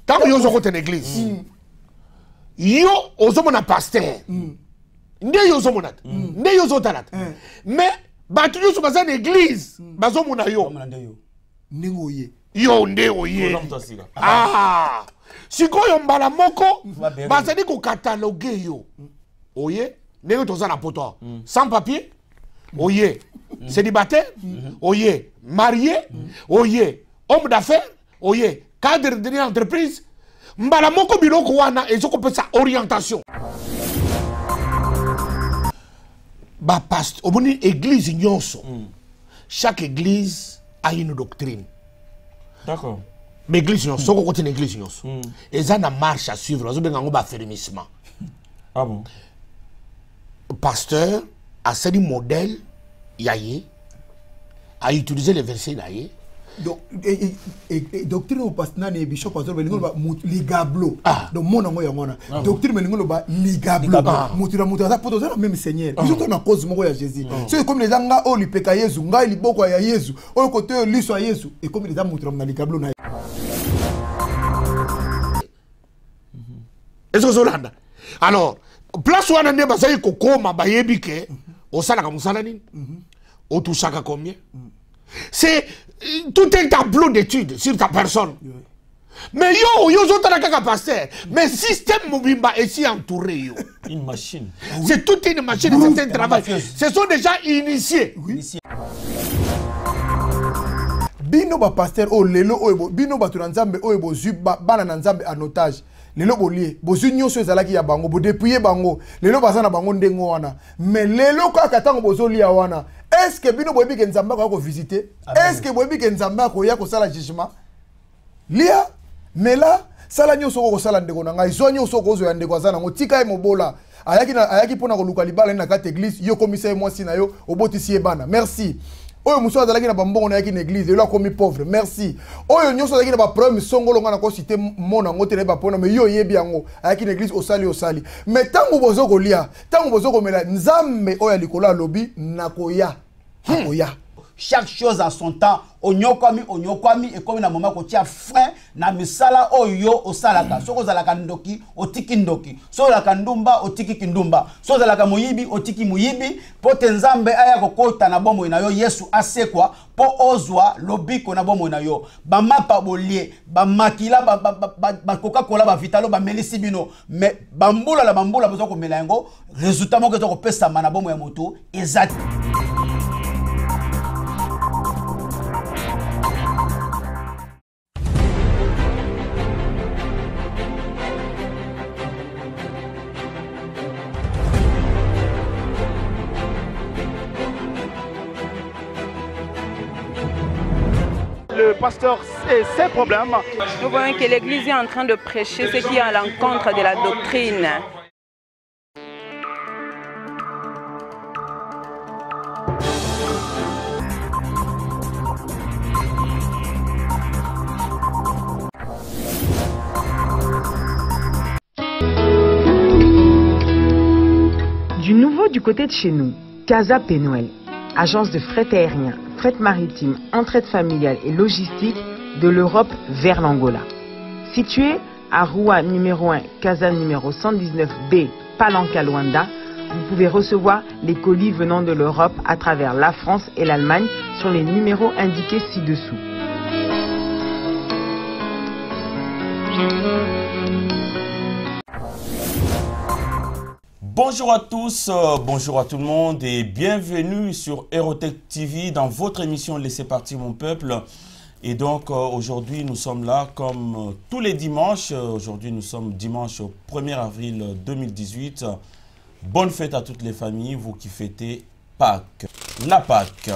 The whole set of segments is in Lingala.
Tant que vous êtes en église, yo, vous êtes un pasteur. Nde yo zomonat. Nde yo zotanat. Mais, batu yo sont dans l'église. Bazo mona yo. Nengo ye. Yo nde oye. Ah. Siko yo mbala moko, bazali ko cataloguer yo. Oye, nde to za na poto. Sans papier. Oye, célibataire. Oye, marié. Oye, homme d'affaires. Oye, cadre de l'entreprise. Mbala moko biloko wana ezoko pesa orientation. Ba pasteur, au bout église nyonso. Chaque église a une doctrine. D'accord. Mais l'église nyonso, soko côté l'église nyonso. Et ça na marche à suivre, zo benga ngoba fermissement. Ah bon. Pasteur a sali modèle yaye a utilisé les versets yaye. Donc doctrine au pasteur ne bishop pasteur belingo ba ligablo. Donc mon ngo yangona. Doctrine belingo ba ligablo. Mutira mutira poto za même Seigneur. Ils sont na cause moko ya Jésus. C'est comme les anga o lipeka Yesu, nga liboko ya Yesu, o côté liso ya Yesu et comme les anga mutira na ligablo na. Est-ce que Zolanda? Alors, place où on a basé kokoma bayebike, au salaka musala nini? Au touchaka combien? C'est tout un tableau d'études sur ta personne. Mais yo autres la pasteur. Mais système Mobimba est si entouré yo. Une machine. C'est toute une machine, c'est un travail. Ce sont déjà initiés. Bino ba pasteur o lelo o bino ba tunanzambe o ebo zuba bana nanzambe en otage. Lelo bolie bozu nyonso ezalaki ya bango bo dépouiller bango lelo bazana bango ndengo wana mais lelo kaka tango bozolia wana est-ce que bino boyebi ke nzamba ko visiter est-ce que boyebi ke nzamba ko ya ko sala jugement lia mais là sala nyonso ko sala ndeko na ngai zo nyonso ko zo ya ndeko azana ngo tika e mobola ayaki pona ko luka libala na kate église yo commissaire moi sina yo obotisi e bana merci. Oyo muso azalaki na bambongo na yaki na église yo la komi pauvre merci. Oyo nyonso azalaki na ba problème songolo nga na ko citer mona ngote na ba pona mais yo yebi yango ayaki na église osali mais tango bozo kolia tango bozo komela nzambe oyo likolo alobi nakoya akoya. Chaque chose a son temps. Onyokwami et comme na moment ko tia frein na misala oyo osalaka. Soko zalaka ndoki otiki ndoki. So zalaka ndumba otiki kindumba. So zalaka muyibi otiki muyibi. Po tenzambe aya kokota na bomo na yo Yesu asekwa po ozwa lobiko na bomo na yo. Ba mapa bolie, ba makila ba Coca-Cola ba Vitalo ba melisi bino. Mais bambula la bambula bozo ko melango. Résultat moko to ko pesa mana bomo ya moto exact. Le pasteur et ses problèmes. Nous voyons que l'Église est en train de prêcher ce qui est à l'encontre de la doctrine. Du nouveau du côté de chez nous, Casa Pénoël, agence de fret aérien, fret maritime, entraide familiale et logistique de l'Europe vers l'Angola. Situé à Roua numéro 1, Casa numéro 119B, Palanca Luanda, vous pouvez recevoir les colis venant de l'Europe à travers la France et l'Allemagne sur les numéros indiqués ci-dessous. Bonjour à tous, bonjour à tout le monde et bienvenue sur Erotech TV dans votre émission Laissez partir mon peuple. Et donc aujourd'hui nous sommes là comme tous les dimanches. Aujourd'hui nous sommes dimanche 1er avril 2018. Bonne fête à toutes les familles, vous qui fêtez Pâques, la Pâques.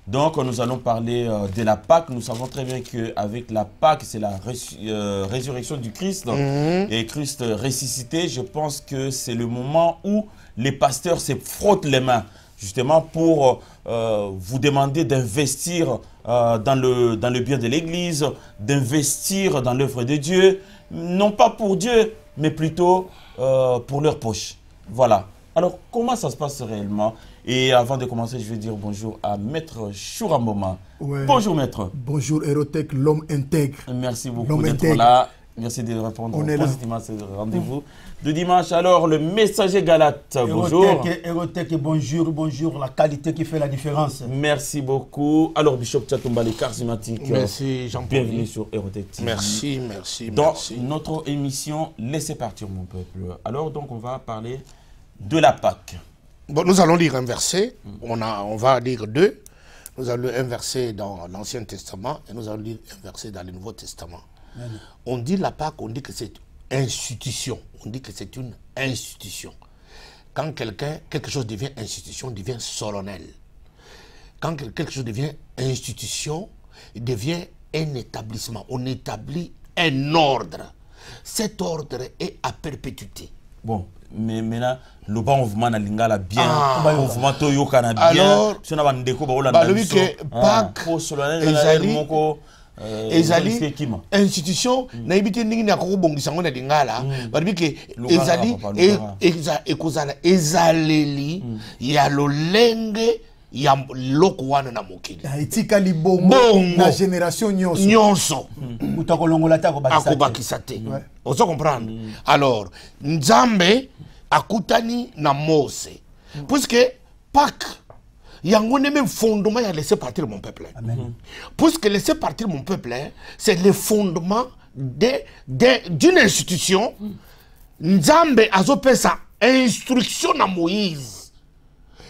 Donc nous allons parler de la Pâques. Nous savons très bien qu'avec la Pâques, c'est la résurrection du Christ et Christ ressuscité. Je pense que c'est le moment où les pasteurs se frottent les mains justement pour vous demander d'investir dans le bien de l'Église, d'investir dans l'œuvre de Dieu, non pas pour Dieu, mais plutôt pour leur poche. Voilà. Alors, comment ça se passe réellement? Et avant de commencer, je vais dire bonjour à Maître Chouramboma. Ouais. Bonjour Maître. Bonjour Erotech, l'homme intègre. Merci beaucoup d'être là. Merci de répondre On est là. positivement à ce rendez-vous de dimanche. Alors, le messager Galate, bonjour. Erotech, bonjour, bonjour, la qualité qui fait la différence. Merci beaucoup. Alors, Bishop Tchatumba, les charismatiques. Merci, Jean-Paul. Bienvenue sur Erotech TV. Merci, merci, Dans merci. notre émission, laissez partir mon peuple. Alors, donc, on va parler de la Pâque. Bon, nous allons lire un verset. On va lire deux. Nous allons lire un verset dans l'Ancien Testament et nous allons lire un verset dans le Nouveau Testament. On dit la Pâque, on dit que c'est une institution. On dit que c'est une institution. Quand quelque chose devient institution, il devient solennel. Quand quelque chose devient institution, il devient un établissement. On établit un ordre. Cet ordre est à perpétuité. Bon, mais maintenant, le bon mouvement na lingala bien, Ah. mouvement toyo kana bien. Alors, si on a bandeko ba bah, lui que Pâques, ezali institution na ibite ndingi na ko bongisa ngona lingala bari ke ezali ekozala ezaleli ya lolenge ya loko wana na mokili etika libongo na génération nyonso utakolongola ta akobakisa te ozo comprendre alors Nzambe akutani na Mose puisque Pâques yango ne même fondement ya laisser partir mon peuple. Amen. Puisque laisser partir mon peuple, c'est le fondement d'une institution. Nzambe azope sa instruction à Moïse.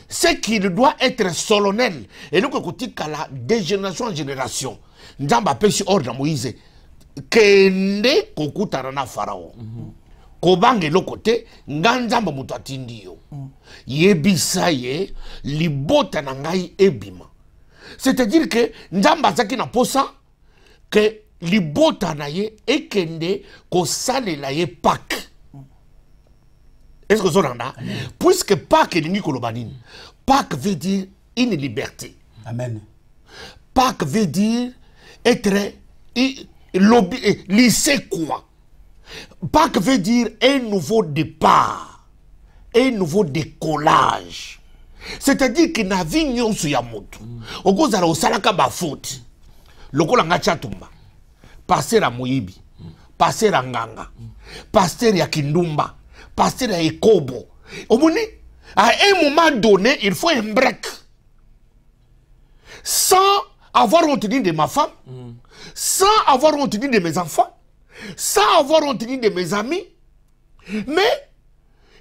C'est qu'il doit être solennel. Et nous, de génération en génération, Nzambe appelle sur ordre à Moïse. Kende kokutarana Pharaon. Kobange lo côté, Nganzamba mutu atindi yo. Yebisa ye, libota na ngai ebima. C'est-à-dire que Nzamba zaki na posa, que libota na ye ekende ko sale la ye Pâques. Est-ce que vous entendez? Puisque Pâques est l'unique Pâques veut dire une liberté. Amen. Pâques veut dire être lycée quoi. Pâques veut dire un nouveau départ, un nouveau décollage. C'est-à-dire que na vie nyonso ya moto, okozala osalaka ba faute. Lokola nga Tchatumba, pasteur a Moyibi, pasteur a Nganga, pasteur ya Kindumba, pasteur ya Ekobo. Omoni, à un moment donné, il faut un break. Sans avoir retenu de ma femme, sans avoir retenu de mes enfants, sans avoir retenu de mes amis. Mais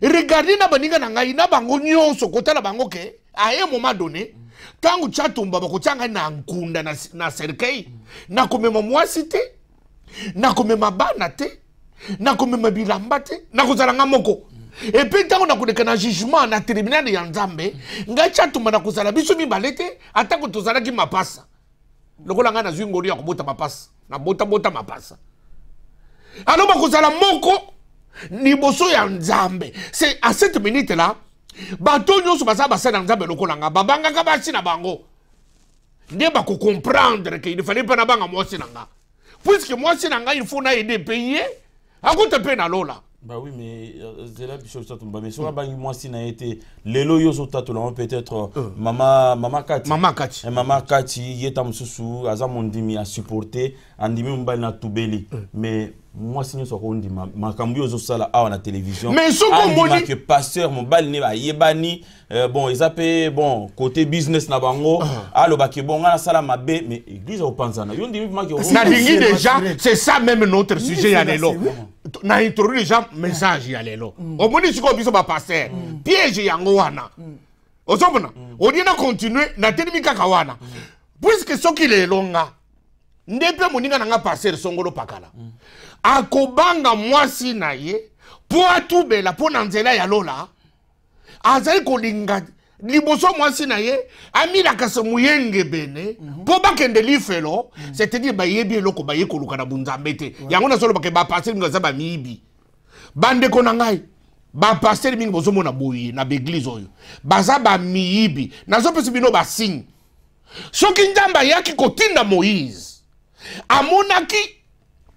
regardez na baninga na ngai na bango nyonso kota na bango ke à un moment donné tangu Tchatumba bakotanga na nkunda na cercueil na komema mwasi te na komema bana te na komema bilamba te na kozala nga moko et puis tangu na koleka na jugement na tribunal ya Nzambe nga Tchatumba na kozala biso mibale te atako tozala ki mapasa lokola nga na zwingoli ya kobota mapasa na bota mapasa. Alors bakozala moko niboso ya Nzambe. C'est à cette minute là bato nyonso basa basa na Nzambe lokola nga babanga ka basi na bango nde ba ko comprendre que il fallait pas na banga mwasi na nga puisque mwasi na nga il faut na aider payer akote pe na lola. Bah oui, mais c'est là Bishop Tchatumba. Mais sur la banque, moi, si n'a été les loyaux au tatouage, peut-être Maman Kati. Maman Kati. Maman Kati, Yetam Soussou, Azamondimi a supporté, Andimi Mbal na Toubeli. Mais moi, si nous sommes dit, ma cambio aux sala à la télévision. Mais ce qu'on dit que pasteur, mon bal n'est pas Yebani, bon, ils appellent, bon, côté business na bango, allo baki bon, on a sala mabe, mais église au Panzana. Yon dit, Nadingi déjà, c'est ça même notre sujet, Yalelo. Na introduit les gens message Yalelo. Au moins, si on biso ba pasteur, piège yango wana. Ozomona, on dit na continuer, na tenimi kakawana. Puisque ce qu'il est longa, ndepe moninga na nga pasteur songolo pakala. Akobanga mwasi na ye po atubela po na nzela ya lola azali kolinga liboso mwasi na ye amilaka se muyenge bene po bakende lifelo c'est-à-dire bayebi eloko baye koluka na bunzambe te yango na solo bake bapasteur mingi baza bamiyibi bandeko na ngai bapasteur mingi bozomona boye na beglise oyo baza bamiyibi nazopesa bino basigne soki Nzambe ayaki kotinda Moïse amonaki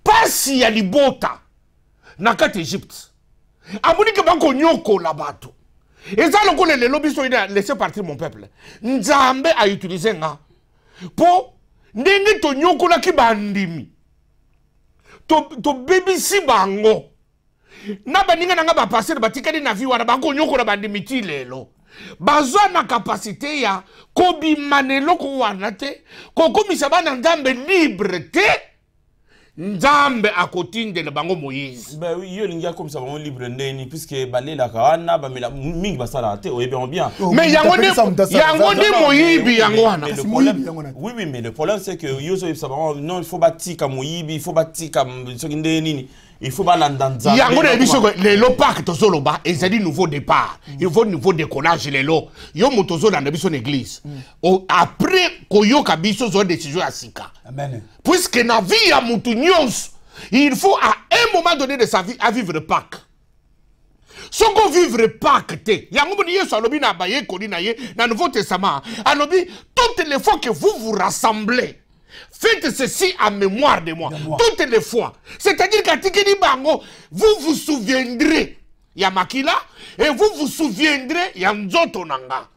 pasi ya libota na kati Egypte amoni ke bako nyoko la bato eza lokola lelo biso ina laisser partir mon peuple Nzambe a utilisé nga po ndenge to nyoko la ki bandimi to BBC bango. Na baninga nanga ba passer batikali na vie wana bango nyoko na bandimiti lelo. Bazwa na capacité ya kobi manelo ko wana te. Kokomisa bana nzambe libre te. Nzambe akotinde le bango Moïse. Ben oui, yo lingia comme ça bango libre ndeni puisque balé la kawana ba mela mingi basala te o bien. Mais yango ne moyibi yango wana. Oui mais le problème c'est que yo so ça non il faut batika moyibi, il faut batika soki ndeni. Il faut pas l'entendre. Il y a un biso les lo parc to solo ba et c'est du nouveau départ. Il faut nouveau décollage les lo. Yo motozo dans biso église. Après koyo ka biso zo décision à sika. Amen. Puisque na vie ya mutu nyons, il faut à un moment donné de sa vie à vivre Pâques. Ce qu'on vivre Pâques te. Ya ngomoni Yesu alobi na baye koli na ye na Nouveau Testament. Alobi toutes les fois que vous rassemblez, faites ceci en mémoire de moi. Toutes les fois. C'est-à-dire qu'à Tikini Bango, vous vous souviendrez. Ya Makila. Et vous vous souviendrez. Ya Nzoto Nanga.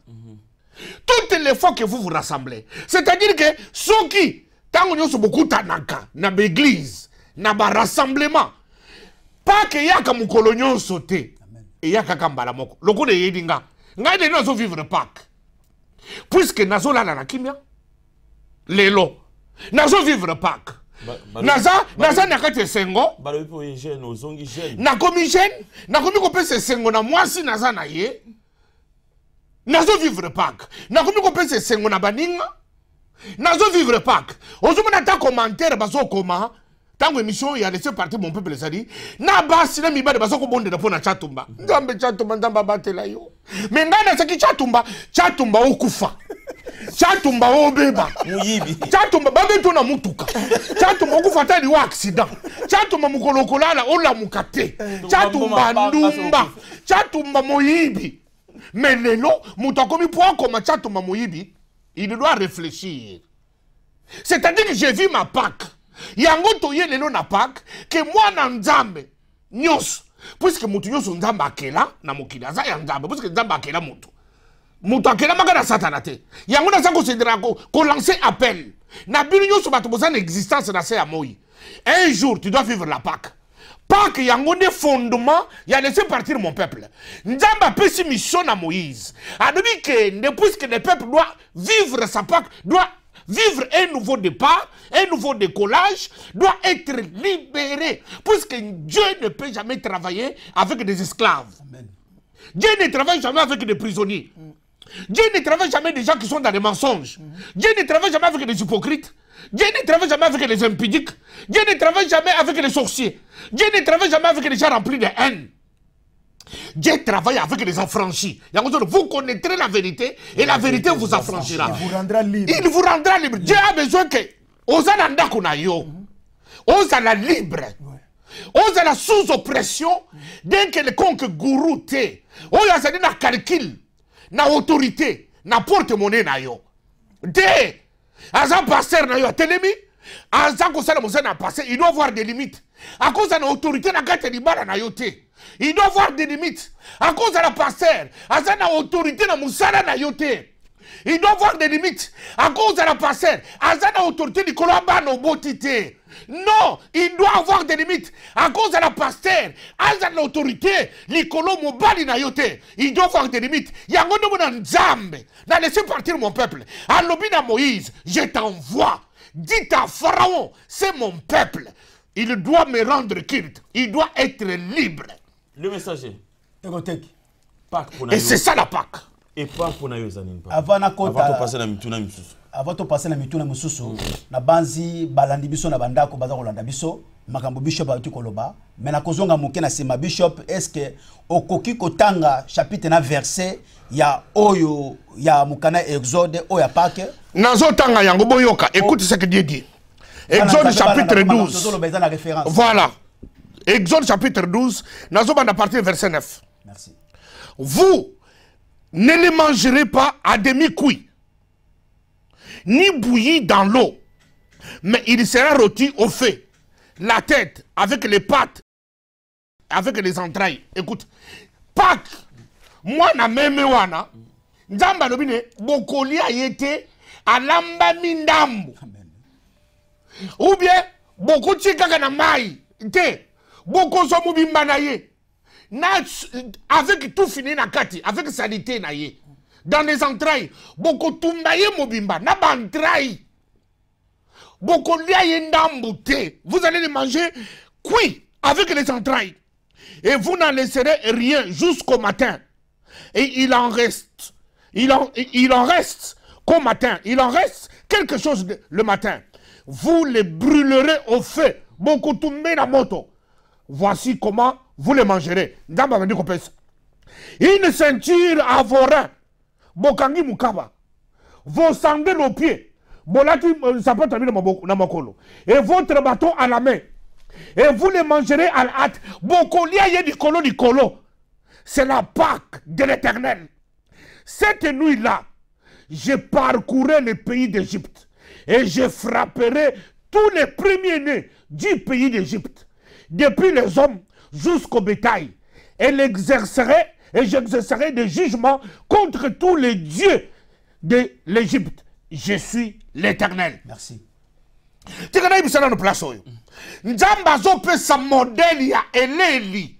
Toutes les fois que vous vous rassemblez. C'est-à-dire que ceux qui, tant qu'on y beaucoup tanaka, na l'église, na ba rassemblement, pas que yaka mukolonyo sauté. Et yaka kambala moko. Loko de yedinga. Nga de nazo vivre Pâques. Puisque nazo la na kimia. Lelo. Nazo vivre Pâques. Naza nakate sengo. Nakomi jeune. Nakomi kopese sengo na mwasi naza na ye. Nazo vivre Pâques. Nakomi kopese sengo na baninga. Nazo vivre Pâques. Ozomo na ta commentaire bazo koma. Tango émission il a laissé partir mon peuple ça dit. Na basi na mibade bazo ko bonde na pona chatumba. Nzambe chatumba nzamba batela yo. Mais ngana saki chatumba okufa. Chatumba obeba muyibi chatumba babeto na mutuka chatumba okufata liwa accident chatumba mukolokolala ola mukate chatumba ndumba chatumba moyibi mais lelo mutu akomi po akoma chatumba moyibi il doit réfléchir. C'est-à-dire que j'ai vu ma Pâques yango toye lelo na Pâques que moi na nzambe nyos puisque mutu nyos nzambe akela na mokili aza ya nzambe puisque nzambe akela mutu mutu akela magana satana te yango na sango sedra ko lancer appel na bino nyoso bato bozana existence na se ya moi. Un jour tu dois vivre la Pâques. Pâques yango ne fondement ya laisser partir mon peuple. Nzamba pesi mission na Moïse adobi que puisque le peuple doit vivre sa Pâques, doit vivre un nouveau départ, un nouveau décollage, doit être libéré puisque Dieu ne peut jamais travailler avec des esclaves. Amen. Dieu ne travaille jamais avec des prisonniers. Dieu ne travaille jamais des gens qui sont dans les mensonges. Dieu ne travaille jamais avec les hypocrites. Dieu ne travaille jamais avec les impudiques. Dieu ne travaille jamais avec les sorciers. Dieu ne travaille jamais avec les gens remplis de haine. Dieu travaille avec les affranchis. Vous connaîtrez la vérité et la vérité vous affranchira. Il vous rendra libre. Il vous rendra libre. Dieu a besoin que Ozalanda Kunayo, Ozala libre, Ozala sous oppression d'un quelconque gourou te, Ozala na calcul. Na autorité, na porte-monnaie na yo. De, azan pasteur na yo, telemi, azan kosala moussa na pasteur, il doit avoir des limites. À cause de l'autorité na gate di bara na yo te. Il doit avoir des limites. À cause de la pasteur, azan na autorité na moussa na yo te. Il doit avoir des limites. À cause de la pasteur, azan na autorité di kolamba no botite. Non, il doit avoir des limites. À cause de la pasteur, à l'autorité, l'icolo mobali na yote, il doit avoir des limites. Yango no mona nzambe, na laissé partir mon peuple. Alobi na Moïse, je t'envoie. Dites à Pharaon, c'est mon peuple. Il doit me rendre culte. Il doit être libre. Le messager. Et c'est ça la Pâques. Et Pâques pour na yozanin pas. Avant de passer na mituna misusu. Avant de passer na mituna mususu na banzi balandi biso na bandako baza kolanda biso makambo bishop ati koloba mais na kozonga moke na sema bishop est-ce que okoki kotanga chapitre na verset ya oyo ya mukana Exode oya Pâques nazo tanga yango boyoka écoute ce que Dieu dit. Exode chapitre 12. Voilà. Exode chapitre 12 nazo banda partir verset 9. Merci. Vous ne les mangerez pas à demi-cuit ni bouilli dans l'eau, mais il sera rôti au feu, la tête avec les pattes, avec les entrailles. Écoute, Pâques, moi na meme wana, nzamba lobine bokoli ayete alamba mindambu. Ou bien Boko tika na mai. Te. Boko so mobimba na ye. Avec tout fini na kati, avec salité na ye. Dans les entrailles, boko tumba ye mobimba na ba entrailles. Boko lia ye ndambute. Vous allez les manger cuit avec les entrailles. Et vous n'en laisserez rien jusqu'au matin. Et il en reste. Il en reste qu'au matin. Il en reste quelque chose le matin. Vous les brûlerez au feu. Boko tumbe na moto. Voici comment vous les mangerez. Une ceinture à vos reins. Bokangi mukaba. Vos sandales aux pieds. Bolati sapata na makolo. Et votre bâton à la main. Et vous les mangerez à la hâte. Bokolia ye di kolo. C'est la Pâque de l'Éternel. Cette nuit-là, je parcourrai le pays d'Égypte. Et je frapperai tous les premiers-nés du pays d'Égypte. Depuis les hommes jusqu'au bétail. Et j'exercerai des jugements contre tous les dieux de l'Égypte. Je suis l'Éternel. Merci. Tu connais une place où Nzamba zope sa modèle ya eleli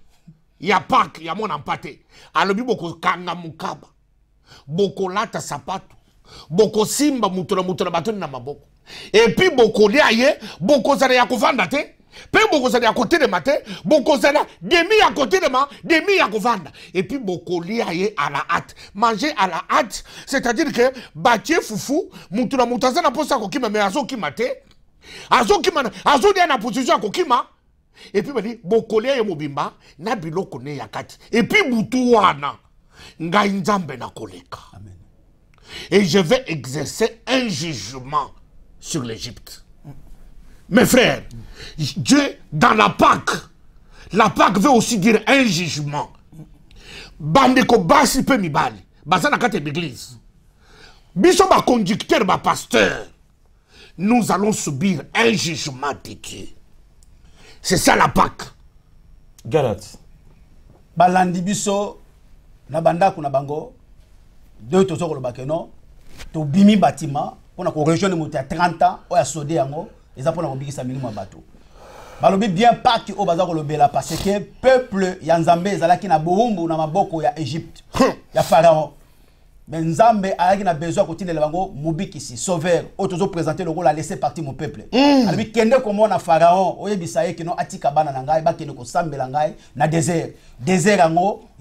ya Pâques ya mon empate. Alobi boko kanga mukaba. Boko lata sapato. Boko simba mutula batoni na maboko. Et puis boko liaye boko zara ya kovanda te. Pe boko zali à côté de ma tête, boko zali demi à côté de ma, demi à kovanda. Et puis boko liaye à la hâte. Manger à la hâte, c'est-à-dire que bâtir foufou, mutula mutazana posa kokima mais azo kimate. Azo kimana, azo dia na position à kokima. Et puis bali boko liaye mobimba na biloko ne yakati. Et puis butuwana nga nzambe na koleka. Amen. Et je vais exercer un jugement sur l'Égypte. Mes frères, Dieu, dans la Pâque veut aussi dire un jugement. Bandeko basi pe mibali, bazana kate l'église. Biso ba conducteur, ba pasteur, nous allons subir un jugement de Dieu. C'est ça la Pâque. Galate. Balandi biso, na bandaku na bango, deux tozoko lo bakeno, to bimi bâtiment, pour na ko rejoindre moto à 30 ans, o ya sodé yango. Ils apprennent à mbikisa milimo bateau. Balobi bien pas qui au bazar lobela parce que peuple ya Nzambe ezalaki na boumbu na maboko ya Égypte. Ya pharaon. Mais Nzambe alaki na besoin continuer le bango mubikisi sauveur. Otozo présenter le rôle à laisser partir mon peuple. Albi kende comme na pharaon oyebisa ye kino atika bana na ngai ba kende ko sambela ngai na désert. Désert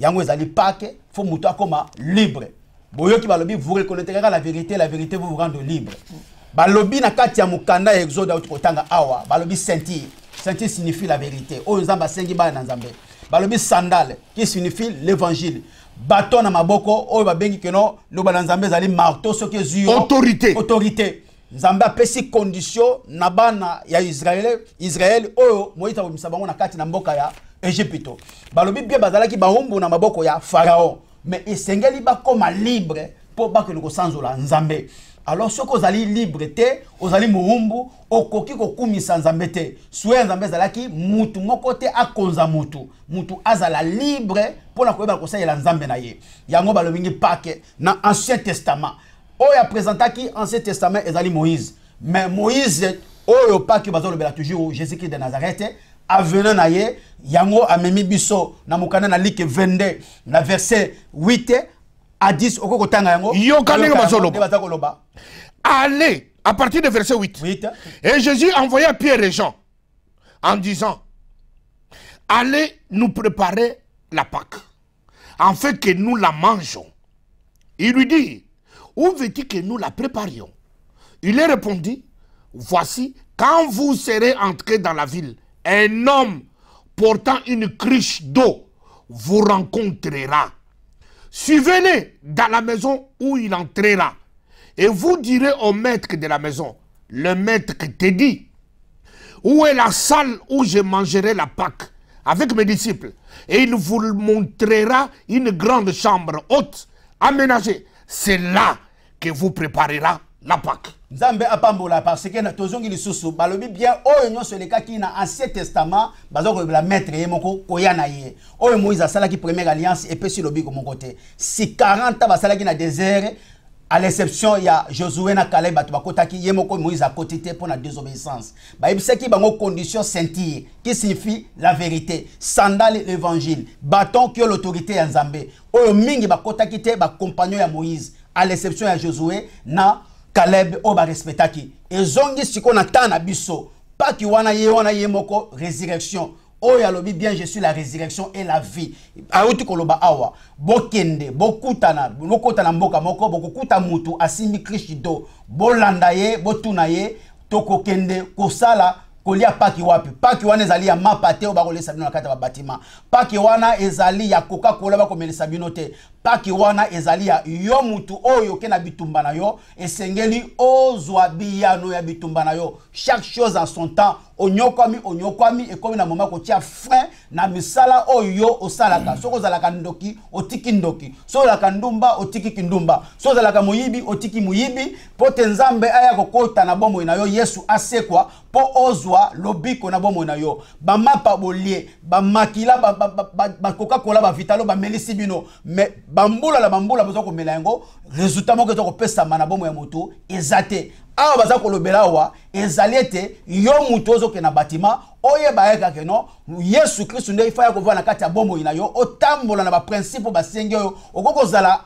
yango ezali Pâques, faut muto akoma libre. Boyoki balobi vous reconnaîtrez la vérité vous vous rendre libre. Balobi na kati ya mukanda exode out kotanga awa balobi ceinture signifie la vérité o nzamba sengi ba na nzambe balobi sandale qui signifie l'évangile bâton na maboko o babengi keno lo ba na nzambe zali marteau soki zuyo autorité nzambe apesi condition na bana ya Israël oyo moita bomisa bango na kati na mboka ya Egypte balobi bien bazalaki bahumbu na maboko ya pharaon mais esengeli ba koma libre pour ba que le kosanzola nzambe. Alors, ce que vous allez liberté, vous allez moumbu, au koki kokumisa nzambe te. Soué nzambe zalaki, mutu mokote a konza mutu. Mutu azala libre, pour la koyeba kosa yela nzambe na ye. Yango balobingi Pâques, na Ancien Testament. Oya présentaki Ancien Testament ezali Moïse. Mais Moïse, oyo Pâques bazalo bela toujours Jésus-Christ de Nazareth, avenant na ye, yango amemi biso, na mukana na like 22, na verset 8, à 10, au kotanga yango. Allez, à partir de verset 8. Et Jésus envoya Pierre et Jean en disant, allez nous préparer la Pâque, en fait que nous la mangeons. Il lui dit, où veux-tu que nous la préparions? Il leur répondit, voici, quand vous serez entrés dans la ville, un homme portant une cruche d'eau vous rencontrera. Suivez-le dans la maison où il entrera. Et vous direz au maître de la maison, le maître te dit, où est la salle où je mangerai la Pâque avec mes disciples? Et il vous montrera une grande chambre haute, aménagée. C'est là que vous préparerez la Pâque. Nzambe apambola parce que na tozongi lisusu balobi bien oyo nyonso leka ki na Ancien Testament bazoko la maître ye moko koyana ye oyo Moïse asala ki première alliance et puis sur lobi ko mon côté si 40 ans basala ki na désert à l'exception il y a Josué na Caleb batubakotaki yemoko Moïse à côté pour la désobéissance ba ibiseki bango condition ceinture qui signifie la vérité, sandale l'évangile, bâton qui a l'autorité ya Nzambe oyo mingi bakotaki te ba compagnon ya Moïse à l'exception ya Josué na Caleb o ba respectaki ezongi siko na tana biso pas ki wana yemoko résurrection. Oh yalobi bien je suis la résurrection et la vie. Aouti koloba awa. Bokende, bokutana mboka moko, bokukuta mutu asimi Kristo. Bolandaye, botunaye, toko kende kosala kolia paki wapi. Paki wana ezali ya mapate o bakole sabino na kata ba bâtiment. Paki wana ezali ya Coca-Cola bakomele sabino te. Paki wana ezali ya yo mutu oyo ke na bitumba na yo esengeli ozwa biyano ya bitumba na yo. Chaque chose en son temps. Onyokwami et comme na moment ko tia frein na misala oyo osalaka soko zalaka ndoki otiki ndoki so zalaka ndumba otiki kindumba so zalaka muyibi otiki muyibi pote Nzambe aya kokota na bomo na yo Yesu asekwa po ozwa lobiko na bomo na yo ba mapa bolie ba makila ba Coca-Cola ba Vitalo ba melisi bino mais bambula la bambula bozo ko melango résultat moko to ko pesa na bomo ya moto ezate awa baza kolobela wa ezaliete yo mutu ozoke na batima oye baeka ke non Yesu Kristo nde ifaya ko na kati ya bombo ina yo otambola na ba principe ba sengi yo okokozala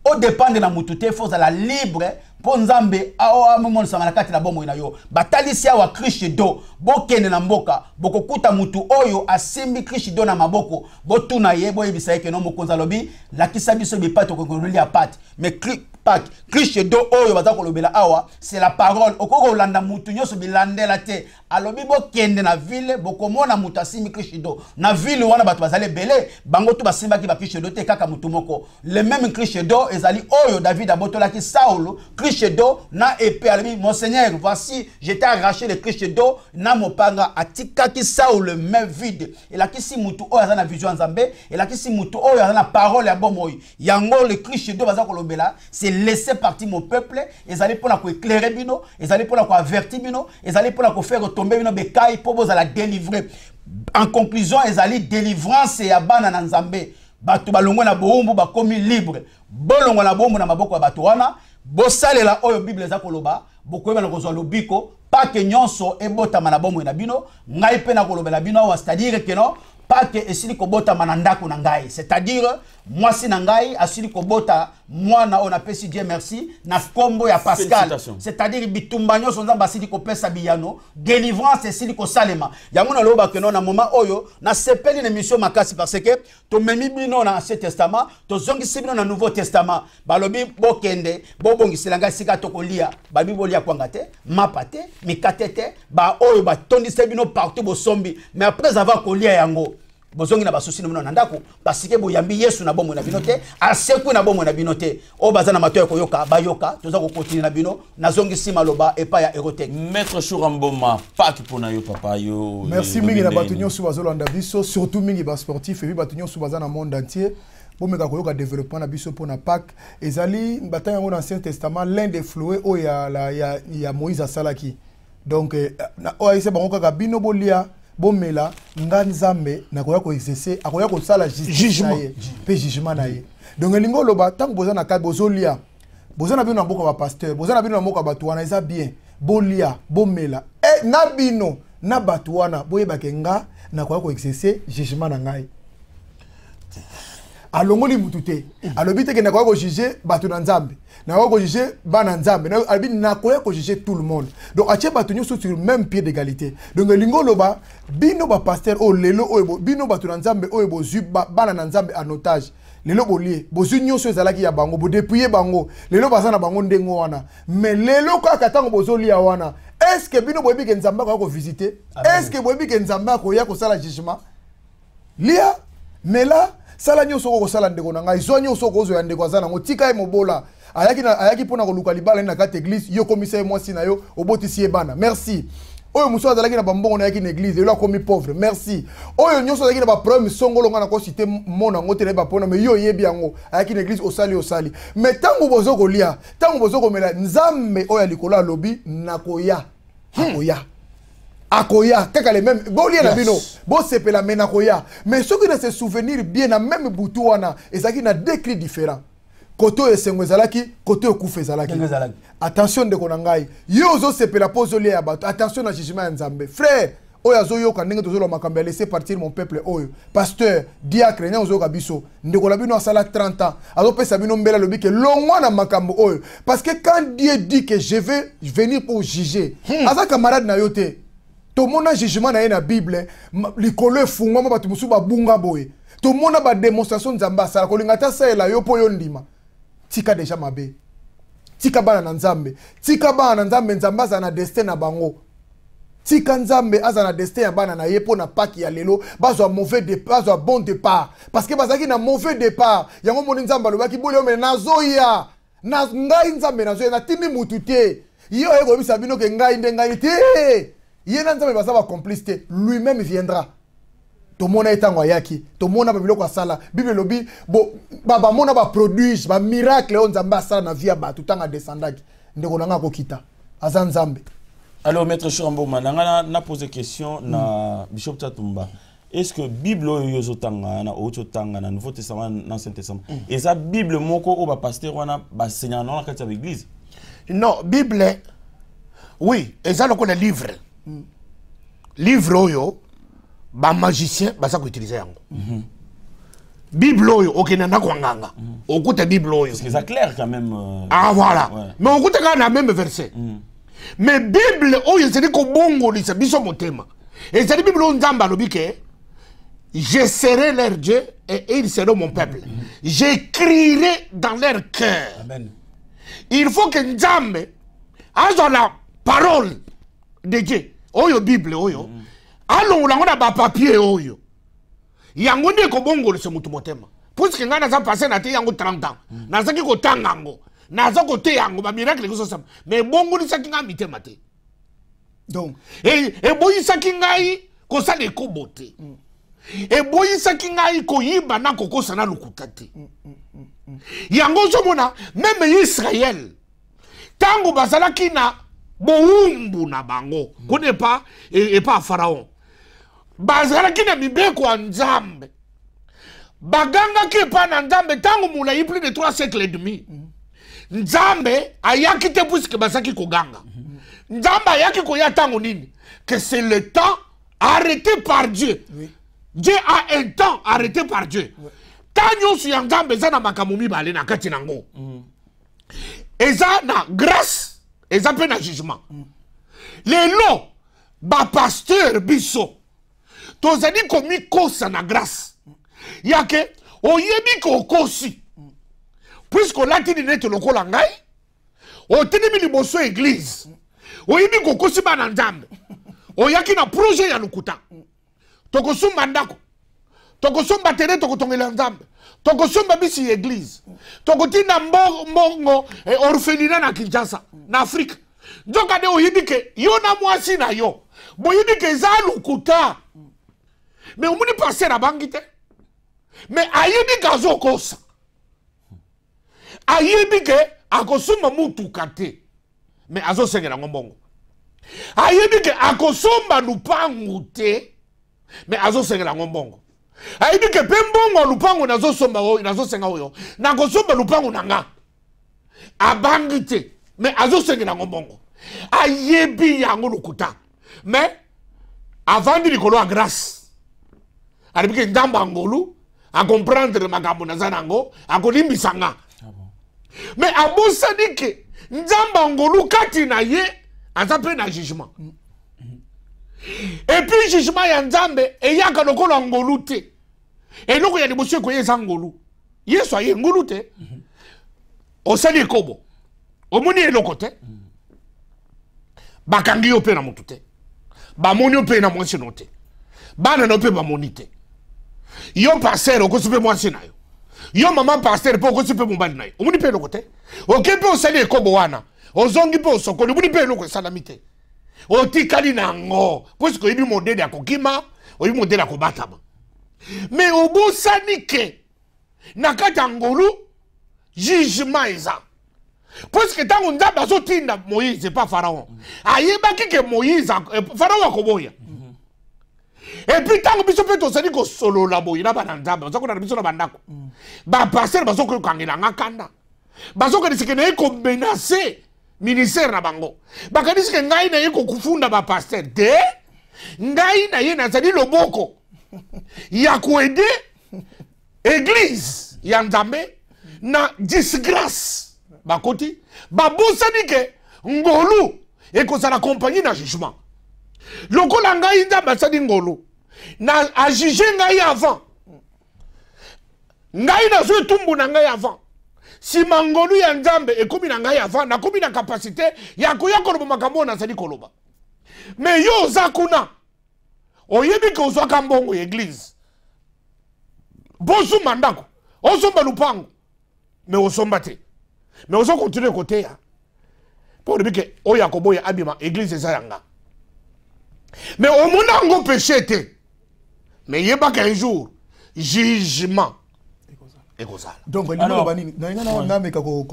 o dépendre na mutu te faut la libre po Nzambe a momon sama na kati na bombo ina yo batalisi wa Kristo do bokene na mboka bokokuta mutu oyo asimbi Kristo do na maboko botuna ye boyebisa ke non mokonza lobi la kisabiso bi pato ko lia pat mais Kristo do oyo baza kolobela awa c'est la parole okoko landa mutu nyoso bilandela te alobi bokende na ville bokomona mutu asimi Kristo do na ville wana bato bazale belé bango tu basimba ki ba Kristo do te kaka mutu moko le même Kristo do ezali oyo David abotolaki Saul Kristo do na épée alobi mon Seigneur voici je t'ai arraché le Kristo do na mopanga atikaki Saul main vide elakisi mutu oyo azana vision Nzambe elakisi mutu oyo azana parole ya bomoyi yango le Kristo do baza kolobela c'est laisser partir mon peuple, ils allaient pour la éclairer bino, ils allaient pour la avertir bino, ils allaient pour la faire tomber bino bekai pour vous la délivrer. En conclusion, ils allaient délivrance et abana na Nzambe. Batu balongo na boumbu ba komi libre. Bolongo na boumbu na maboko batu wana, bosale la oyo Bible za koloba, boko na kozwa lobiko, pas que nyonso ebota na bomo na bino, ngai pe na kolobela bino, c'est-à-dire que non pas que esili kobota manandako na ngai, c'est-à-dire moi si na ngai asili kobota moi na on appelle Dieu merci na kombo ya Pascal, c'est-à-dire bitumba nyonso Nzambe asili kopesa biyano délivrance esili ko salema yango na loba que non na moment oyo na sepeli na mission makasi parce que to memi bino na Ancien Testament to zongi sibino na Nouveau Testament balobi bokende bobongisela ngai sika to kolia ba bibolia kwanga te mapate mikatete ba oyo ba tondise bino partout bo sombi mais après avoir kolia yango bozongi na basusi na ndako parce que boyambi Yesu na bomo na binote aseku na bomo na binote o bazana matoyo koyoka bayoka toza ko continuer na bino nazongi sima loba epa ya Erotech Maître Chouramboma pas pona yo papa yo merci mingi na batunyo sou bazolanda biso surtout mingi ba sportif et puis batunyo sou bazana monde entier bomeka koyoka développement na biso pona Pâques ezali batanga ngo dans l'Ancien Testament l'un des floués o ya Moïse asalaki donc na o ese bango kaka bino bolia bomela nganzambe na koya ko exercer akoya ko sala jugement pe jugement na ye donc elingo loba tant boza na ka bozolia boza na bino na mboka ba pasteur boza na bino na mboka batu wana eza bien bolia bomela e na bino na batu wana boyeba ke nga na koya ko exercer jugement na ngai alongoli mutute alobite ke na koya ko juger batu na Nzambe na koya ko juger bana Nzambe na albi na koya ko juger tout le monde donc atie batu nyo sur le même pied d'égalité donc elingo loba bino ba pasteur o lelo o bino batu na Nzambe o bozu bana na Nzambe en otage lelo bolie bozu nyonso ezalaki ya bango bo dépouiller bango lelo bazana bango ndengo wana mais lelo kaka tango bozolia wana est-ce que bino boyebi ke Nzambe ko visiter est-ce que boyebi ke Nzambe ko ya ko sala jugement lia mais là sala nyonso ko sala ndeko na ngai zo nyonso ko zo ya ndeko azana ngo tika e mobola ayaki pona ko luka libala na kati église yo commissaire moi si na yo obotisi e bana merci oyo muso azalaki na bambongo na yaki na église yo la komi pauvre merci oyo nyonso azalaki na ba problème songolo nga na ko citer mona ngote na ba pona mais yo yebi yango ayaki na église osali mais tango bozo ko lia tango bozo ko mela Nzambe oyo likolo lobi nakoya akoya kaka les mêmes bolia na bino bo sepela mena koya mais ceux qui ne se souvenir bien na même butu wana ezaki na deux cris différents koto esengo ezalaki koto ekufa ezalaki attention ndeko na ngai yo ozosepela mpo ozolia ya bato attention na jugement ya nzambe frère oyo azoyoka ndenge tozoloba makambo ya laisser partir mon peuple oyo pasteur diacre nya ozoyoka biso ndeko na bino asala 30 ans azopesa bino mbela lobi ke longwa na makambo oyo parce que quand Dieu dit que je vais venir pour juger aza camarade na yo te tomona jugement na ye na Bible likolo efungwama bato mosusu babunga boye tomona ba démonstration nzambe asala kolinga ta saela yo po yo ndima tika deja mabe tika bana na nzambe tika bana na nzambe nzambe aza na destin na bango tika nzambe aza na destin ya bana na ye po na paki ya lelo bazwa mauvais départ bazwa bon départ parce que bazaki na mauvais départ yango moni nzambe alobaki boli yo me nazoya na ngai nzambe nazoya na timi mutu te yo ekobisa bino ke ngai nde ngai te ye na nzambe baza ba complice te lui-même viendra tomona etango ayaki tomona babiloko asala bible lobi baba mona ba produit ba miracle on nzambe asala na vie ya bato tanga descendaki ndeko nanga kokita aza nzambe. Alors maître Chamboma na posé question na Bishop Tatumba, est-ce que Bible yozotanga na ototanga na Nouveau Testament na Ancien Testament et ça Bible moko o ba pasteur wana ba seigneur na kati ya l'église? Non, Bible oui, et ça le connaît livre oyo ba magicien ba sa ko utiliser yango Bible oyo okena na kwanganga okuta Bible oyo c'est ça clair quand même ah voilà ouais. Mais okuta kana na même verset mais Bible oyo c'est ko bongo lisa biso motema et c'est Bible on nzamba lobike je serai leur Dieu et ils seront mon peuple j'écrirai dans leur cœur. Amen. Il faut que nzambe azo la parole de Dieu oyo Bible oyo alors on a ba papier oyo yango ne ko bongo se mutu motema puisque ngana za passer na te yango 30 ans na zaki ko tangango na za ko te yango ba miracle ko so mais bongo ni saki nga mitema te donc et boyi saki ngai ko sa de ko bote et boyi saki ngai ko yiba na ko sana lukuta te yango so mona même Israël tango bazalaki na boumbu na bango kone pas et pas pharaon bazalaki na mibeko ya nzambe baganga ki pa na nzambe tango mula yi plus de 3 siècles et demi nzambe ayaki te puisque bazaki koganga nzambe ayaki koya tango nini que c'est le temps arrêté par Dieu. Oui. Dieu a un temps arrêté par Dieu. Tanyo su ya nzambe za na makambo mibale na kati nango eza na grâce eza pe na jugement lelo ba pasteur biso tozali komi kosa na grâce yake oyebi ko kosi puisque lati ni neto lokola ngai otelemi liboso église oyebi ko kosi bana nzambe oyaki na projet ya lukuta tokosumba ndako tokosumba tere tokotongela nzambe tokosumba bisi église tokotinda mbongo orphelinat na Kinshasa na Afrique nzoka de oyebi ke yo na mwasi na yo boyebi ke za lukuta mais omuni passer na bangi te mais ayebi kazo kosa ayebi ke akosumba mutuka te mais azo sengela ngombongo ayebi ke akosumba lupangu te mais azo sengela ngombongo ayebi ke pembongo lupangu nazo somba oyo nazo senga oyo na kosomba lupangu nanga abangi te mais azo sengela ngombongo ayebi yango lukuta mais avant de likolo a grâce ayebi ke ndamba ngolu a comprendre makambo na zanango akolimbisa nga mais abosani ke nzamba ngolu kati na ye azape na jugement et puis jugement ya nzambe eyaka lokola ngolu te eloko ya liboso ko yeza ngolu yesu aye ngolu te osali kobo omoni eloko te bakangi yo pe na mutu te bamoni yo pe na mwasi no te bana no pe bamoni te yo pasteur okosupe mwasi na yo mama pasteur po okosupe mobali na yo omoni pe eloko te okepe osali kobo wana ozongi pe osokoli omoni pe eloko esalami te otikali nango puisque oyebi modele ya kokima oyebi modele ya kobatama mais obosani ke na kati ya ngolu jugement eza puisque tango nzambe azotinda Moïse pas Pharaon ayebaki ke Moïse Pharaon akoboya et puis tango biso pe tozali kosolola boye na bana nzambe bazokona na biso na bandako bapasteur bazokokangela nga kanda bazokanisi ke na ye komenace ministère na bango bakanisi ke ngai na ye kokufunda bapasteur te ngai na ye nazali loboko ya koede église ya nzambe na disgrâce bakoti babosani ke ngolu ekozala compagnie na jugement lokola ngai nzambe asali ngolu na ajuge ngai avant ngai nazwi etumbu na ngai avant sima ngolu ya nzambe ekomi na ngai avant nakomi na capacité ya koya koloba makambo oyo nazali koloba me yo oza kuna oyebi ke ozwaka mbongo ya église bosomba ndako osomba lupango me osomba te me ozo continue koteya mpo olobi ke oyo akoboya abima église eza yanga me omona yango péché te me yebaka un jour jugement ekozala donc lelo banini na meka ko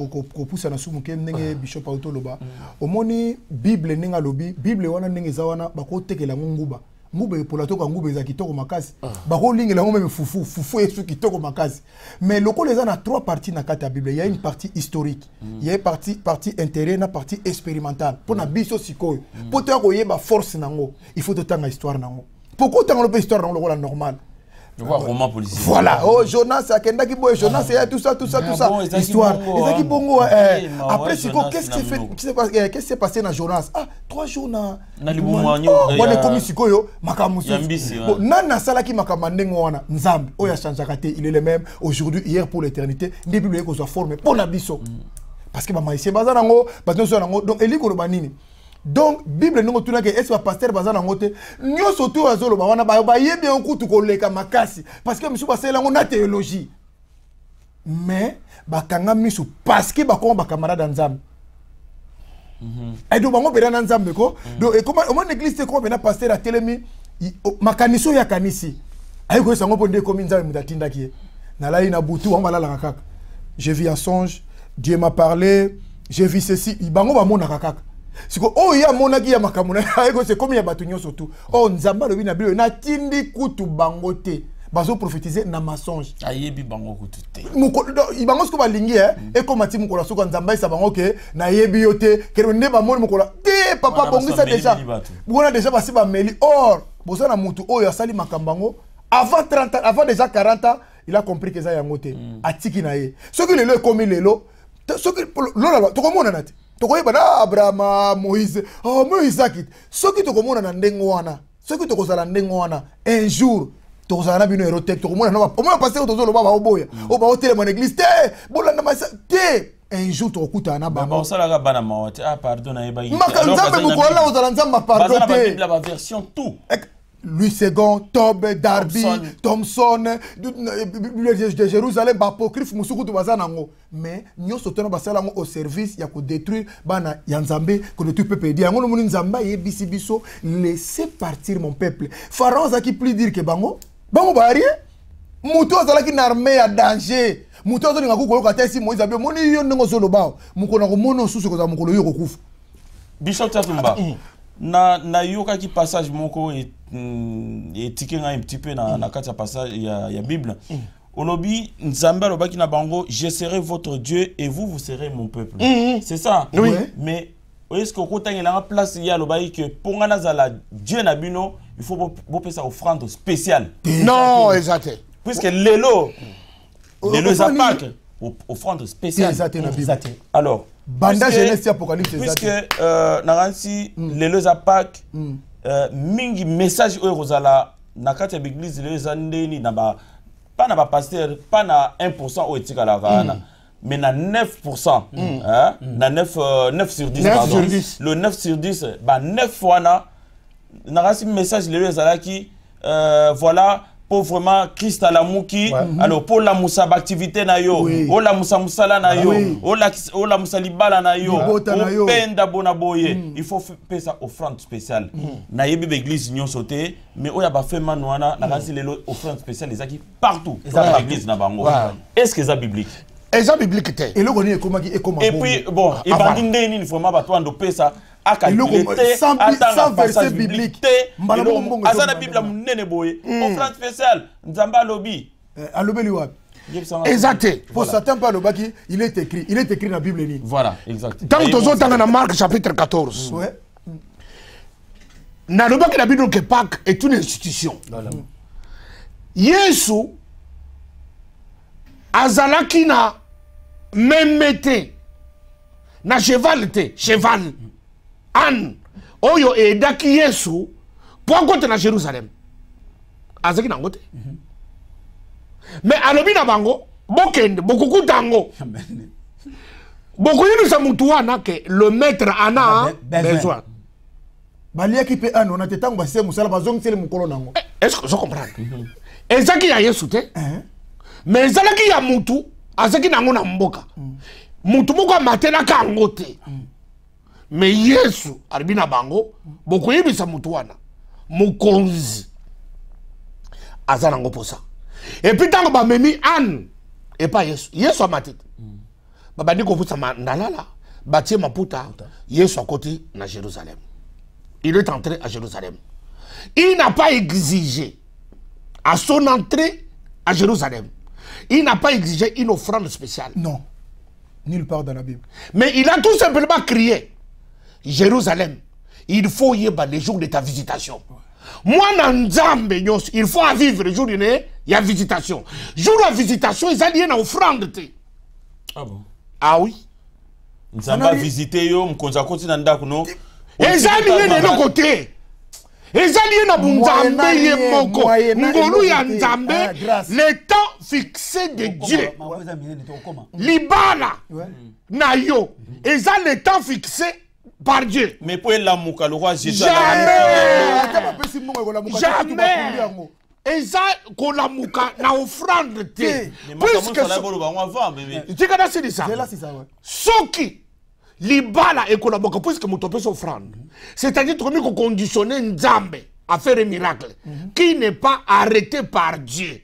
poussa na sumu ke ndenge bishop autoloba omoni bible ninga lobi bible wana ndenge za wana bakotekela nguba nguba epolato ka nguba za kitoko makasi bakolingela ngo même fufu esu kitoko makasi mais lokola eza na trois parties na kata ya bible il y a une partie historique il y a une partie intérêt na partie expérimentale pour na biso sikoyo pour te koyeba force nango il faut totanga histoire nango pourquoi tanga lo histoire nango lokola normal. Roman policier. Voilà, oh Jonas, Akendaki Boy, Jonas, tout ça, histoire. Ezaki Bongo. Après, qu'est-ce qui s'est passé dans Jonas? Ah, 3 jours na. Na libumanyo. On est comme Sikoyo, Makamusu. Nana Salaki Makamandengo wana, Nzambe, Oya Chanjakate, il est le même aujourd'hui, hier pour l'éternité. Des bibliothèques qu'on soit formé pour la biso. Parce que Mama ici, Bazanango, Bazanango, donc Eli Korobanini. Donc Bible nous tuna ke est-ce pasteur bazana ngote nyo surtout azolo ba wana ba yebe okutu koleka makasi parce que monsieur basela ngo na théologie mais bakanga misu parce que bakoma ba camarade nzambe et donc bango bera nzambe ko donc et comment on église te ko bena pasteur a telemi makaniso ya kanisi ayi ko sango ponde ko minza mutatinda ki na la ina butu on va la kaka j'ai vu un songe Dieu m'a parlé j'ai vu ceci bango ba mona kaka. Oh ya monaki ya makamuna c'est comme ya batunyo surtout oh nzamba lobi na bilo na tindi kutu bangote bazo prophétiser na mensonge ayebi bango kutu te ibango sko balingi et comme ati mukola soko nzamba isa bango ke na yebi yote kero ne ba moni mukola te papa bongisa déjà bona déjà basi ba meli or boza na mutu oh ya sali makambango avant 30 ans avant déjà 40 ans il a compris que ça ya ngote atiki na ye soki lelo ekomi lelo soki lola to komona nati tokoyeba na Abraham Moïse oh Moïse akit soki tokomona na ndengo wana soki tokozala ndengo wana un jour tokozala na bino erotek tokomona na au moins passer tozolo baba oboya o ba hôtel mon église te bolanda masa te un jour tokuta na baba ba osala ga bana mawate ah pardon na yeba yi nzambe mukola ozala nzamba pardon te bazana Bible la version tout Louis II, Tob, Darby, Thompson, de Jérusalem, apocryphe, Moussoukou, Bazanango. Mais nous sommes au service, il y a que détruire, Bana, Yanzambe, que le tout peuple dit, Yango, le Nzamba, Yebisibiso, laissez partir mon peuple. Pharaon, ça qui plus dire que Bango, Bango, Barrière, Moutou, ça qui n'armée à danger. Moutou, ça qui n'a pas de Moïse, Moni, Yon, Zolobao, Moukona, Mono, Sous, Moukono, Yokouf. Bishop Tatumba. Na yoka ki passage moko et tikenga un petit peu na kati passage ya Bible. Olobi Nzamba lobaki na bango je serai votre Dieu et vous serez mon peuple. C'est ça. Oui. Mais est-ce que quand il a une place il y a lobaki que pour ngana zala Dieu na bino il faut bopé ça offrande spéciale. Non, exact. Puisque lelo zapak offrande spéciale. Exact. Alors Banda Genèse Apocalypse puisque naransi lelo zapak mingi message oyo rozala na kati ya église lelo zandeni na ba pas na ba pasteur pas na 1% au etika la kana mais na 9% hein na 9 sur 10 pardon le 9 sur 10 ba 9 fois na naransi message lelo zala ki voilà pour vraiment Christ à la mouki alors pour la moussa activité na yo o la moussa musala na yo o la moussa libala na yo o penda bona boye il faut payer ça offrande spéciale na yebi église nyon sauté mais o ya ba fait manwana na kasi lelo offrande spéciale les aki partout dans l'église na bango est-ce que ça biblique eza biblique te et puis bon et bandi ndeni ni vraiment ba to ando pesa a calculé sans verset biblique azana Bible munene boye offrande spéciale nzamba lobi alobeli wapi Exact. Pour Satan par le baki, il est écrit dans la Bible. Voilà, exact. Tant que tu dans Marc chapitre 14. Ouais. Dans le baki la Bible que Pâques est une institution. Yesu azalaki na memete na cheval an oyo edaki Yesu pour côté na Jérusalem azaki na ngote mais alobi na bango bokende bokukutango bokoyinu sa mutu wana ke le maître ana besoin baliaki pe an on a tetango basé musala bazong sele mukolo nango. Est-ce que je comprends? Ezaki ya Yesu te mais ezalaki ya mutu azaki nango na mboka mutu moko matela kango te mais Yesu alibi na bango bokoyebisa mutu wana mokonzi aza nango posa et puis tango bamemi an et pas Yesu amati babandi kofusa ndalala batie maputa Yesu akoti na Jérusalem. Il est entré à Jérusalem. Il n'a pas exigé à son entrée à Jérusalem, il n'a pas exigé une offrande spéciale. Non, nulle part dans la Bible. Mais il a tout simplement crié, Jérusalem, il faut y aller les jours de ta visitation. Moi, il faut vivre le jour de la visitation. Jour de la visitation, ils ont une offrande. Ah bon? Ah oui. Nous avons visité, nous avons continué à nous. Ils ont de l'autre côté. Ezali na bunzambe ye moko ngolu ya nzambe le temps fixé de Dieu libala na yo eza le temps fixé par Dieu. Mais pour l'amour le roi Jésus jamais eza kolamuka na offrande te puisque c'est ça soki libala ekolaboka puisque mutopesa offrande. C'est-à-dire que nous conditionner Nzambe à faire un miracle qui n'est pas arrêté par Dieu.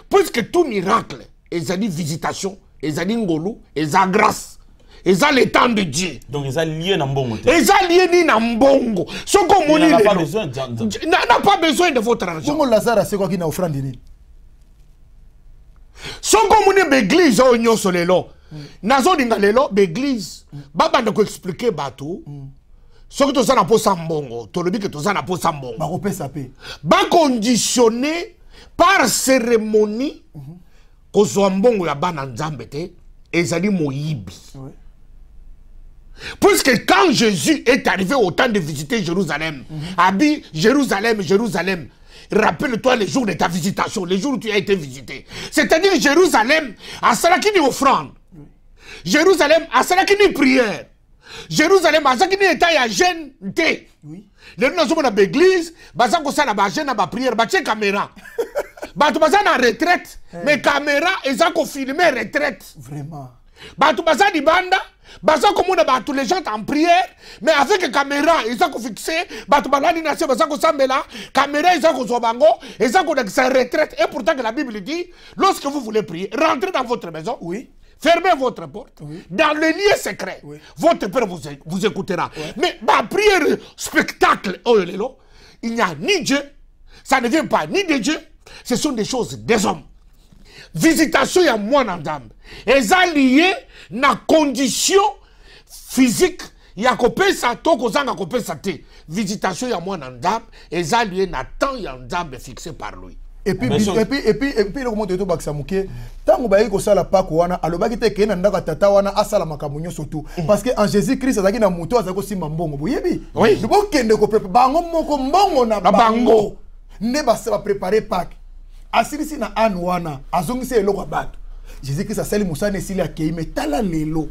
Puisque tout miracle, ils ont dit visitation, ils ont dit ngolu, ils ont grâce, ils ont le temps de Dieu. Donc ils ont lié dans mbongo. Ils ont lié dans mbongo. Ce qu'on n'a pas besoin de votre argent. Comment Lazare c'est quoi qui n'a offrande ni? Ce qu'on a l'église au nyo solelo. Nazo dingalelo l'église. Baba ne peut expliquer bateau. Ce que tu as pour Sambongo, tu le dis que tu as pour Sambongo. Ba conditionné par cérémonie que Sambongo ya bana nzambete ezali moyibi. Puisque quand Jésus est arrivé au temps de visiter Jérusalem, Abi Jérusalem, Jérusalem, rappelle-toi les jours de ta visitation, les jours où tu as été visité. C'est-à-dire Jérusalem, à cela qui dit offrande. Jérusalem, à cela qui dit prière. Jérusalem, à cela qui dit état ya jeune té. Les gens sont dans l'église, ils sont dans la jeune, dans la prière, ils sont caméra. Ils sont en retraite, mais caméra, ils sont filmés retraite. Vraiment. Ils sont en banda. Baza komona ba tous les gens en prière mais avec caméra ils ont fixé ba to balani na seba ko sambela caméra ils ont ko bango ils ont ko sa retraite et pourtant que la Bible dit lorsque vous voulez prier rentrez dans votre maison fermez votre porte dans le lieu secret votre père vous écoutera mais ba prière spectacle oh lelo il n'y a ni Dieu ça ne vient pas ni de Dieu ce sont des choses des hommes. Visitation ya mwana nzambe eza lié na condition physique ya kopesa to kozanga kopesa te. Visitation ya mwana nzambe eza lié na temps ya nzambe fixé par lui. Et puis le comment to bakisa muke tango ba yiko sala pako wana alobaki te ke na ndaka tata wana asala makamunyo surtout parce que en Jésus Christ azaki na muto azako simba mbongo boyebi oui bo kende ko prepare bango moko mbongo na bango ne ba se ba préparer Pâques. Asirisi na anwana azongisi eloko bato Jésus Christ asali musane esili akei metala lelo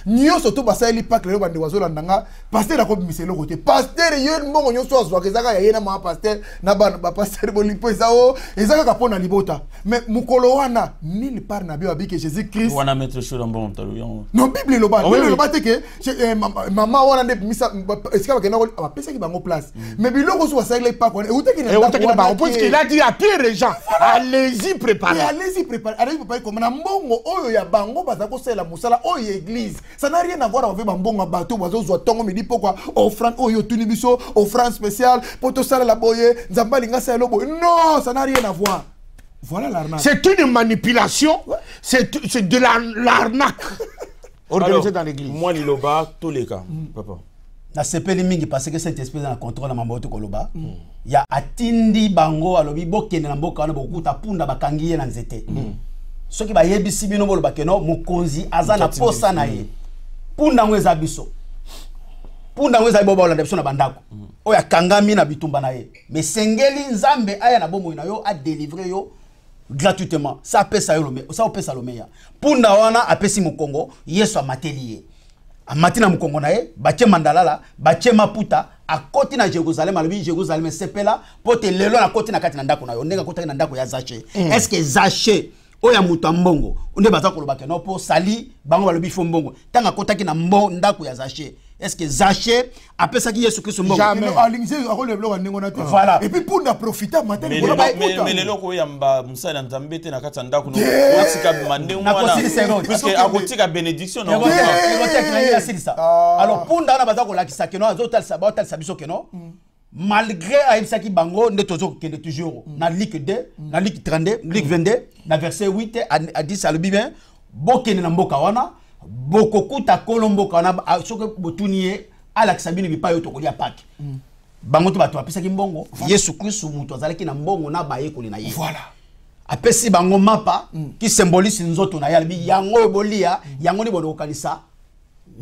nyonso to basali Pâques lelo bande wazolanda nga pasteur akobimisa eloko te pasteur ye mbongo nyonso azwaka ezaka ya ye na ma pasteur na bana ba pasteur bolipo ezao ezaka kapona libota mais mukolo wana nulle part na bio que Jésus Christ wana mettre chaud dans bon talon non Bible lo ba Bible lo ba te ke maman wana nde misa esika bakena ko apesa ki bango place mais biloko so basali Pâques wana utaki na ba parce qu'il a dit à Pierre et Jean allez-y préparer allez-y préparer comme na mbongo oyo ya bango bazako sela musala oyo église. Ça n'a rien à voir avec un bateau, on me dit pourquoi offrande, offrande spéciale, pour tout ça la boye, non, ça n'a rien à voir. Voilà l'arnaque. C'est une manipulation, c'est de l'arnaque organisée dans l'église. Moi, Liloba, tous les cas, papa. Na sepeli mingi parce que cet esprit dans contrôle na mamboto koloba. Ya atindi bango alobi bokene na mboka na bokuta punda bakangiye na nzete. Soki ba yebisi bino bolo bakeno mukonzi azana posa na ye. Punda ngweza biso. Punda ngweza boba olanda biso na bandako. Oya kangami na bitumba na ye. Mais sengeli nzambe aya na bomo na yo a délivrer yo gratuitement. Ça pesa yo lome, ça pesa lomeya. Punda wana apesi mukongo, Yesu amateliye. Amatina mukongo na ye, bache mandalala, bache maputa, akoti na Jérusalem, alobi Jérusalem sepela, pote lelo na koti na kati na ndako na yo, ndenga koti na ndako ya Zaché. Est-ce que Zaché oya mutu mbongo, onde baza koloba ke no po sali bango balobi fo mbongo. Tanga kotaki na ndako ya Zaché. Est-ce que Zaché apesa ki Yesu Christ mbongo? Jamais. Voilà. Et puis pour na profiter matin mais les loko yamba musala nzambe te na kati ya ndako no. Otika mande mwana. Puisque akotika bénédiction no. Alors punda na baza ko lakisa ke no azotal sabatal sabiso ke no. Malgré aïmsaki bango ne tozo kende toujours na Luc 2 na Luc 32 Luc 22 na verset 8 à 10 à le Bible bokene na mboka wana bokokuta kolomboka wana soke botuniye ala kisabini bipayo tokolia Pâques bango to bato apesaki mbongo Yesu Kristo muto azalaki na mbongo na bayekoli na ye voilà apesi bango mapa qui symbolise nzoto na yalbi yango bolia yango ni bodo kanisa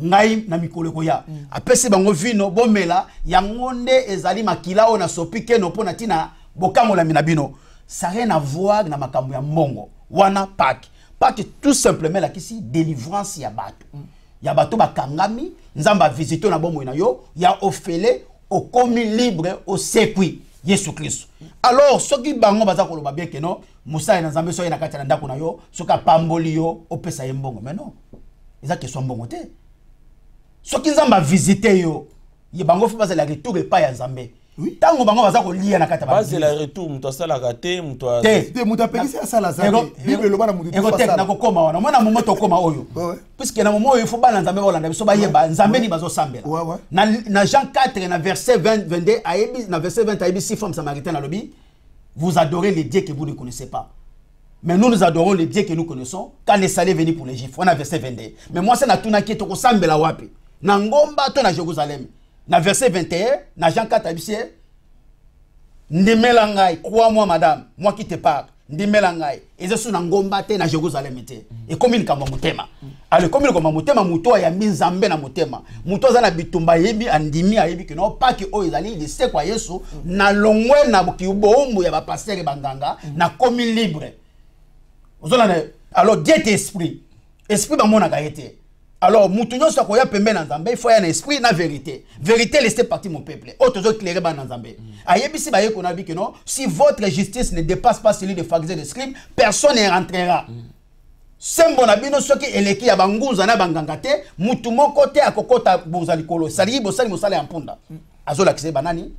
ngai na mikolo ko ya apesi bango vino bomela yango nde ezali makila ona sopike no pona tina bokamola minabino ça rien à voir na makambo ya mbongo wana Pâques tout simplement la kisi délivrance ya bato bakangami nzamba visiter na bomo na yo ya ofele au komi libre au sekwi Yesu Christ. Alors ce qui bango baza ko loba bien que non Musa na nzambe so na kati na ndako na yo soka pamboli yo opesa ye mbongo mais non eza que so mbongo te ce qui nzamba visiter yo ye bango faut pas la retour et pas ya nzambe. Oui. Tango bango baza ko lia na kati ba. Base la retour muto sala raté muto te muto pekisi asala za. Bible loba na muto to sala. Na ko koma wana mwana momo to koma oyo. Puisque na momo oyo faut ba na nzambe bolanda biso ba yeba nzambe ni bazo sambela. Na Jean 4 na verset 20 22 ayebi na verset 20 ayebi si femme samaritaine na lobi vous adorez les dieux que vous ne connaissez pas. Mais nous adorons les dieux que nous connaissons quand les salés venus pour les Juifs. On a verset 22. Mais moi c'est na tuna ki to ko sambela wapi. Na ngomba to na Jérusalem. Na verset 21, na Jean 4 abisi ndimela ngai, crois-moi madame, moi qui te parle, ndimela ngai. Ezesu na ngomba te na Jérusalem te. Et comme il kamba mutema. Alors comme il kamba mutema muto ya minzambe na mutema. Muto za na bitumba yebi andimi ayebi que non pas que o ezali de se kwa Yesu na longwe na kiubombo ya ba pasteur banganga na komi libre. Alors Dieu est esprit. Esprit ba mona gaete. Alors, moutounyo sa koya pembe na nzambe, il faut y avoir un esprit na vérité. Vérité, laissez partir mon peuple. Autres éclairés ba na nzambe. Ayebisi ba ye konabi que non, si votre justice ne dépasse pas celui des pharisiens et des scribes, personne ne rentrera. Sembo na bino soki eleki ya banguza na banganga te, mutu moko te akokota bozali kolo. Sali bosali mosala ya mpunda. Azola kise banani?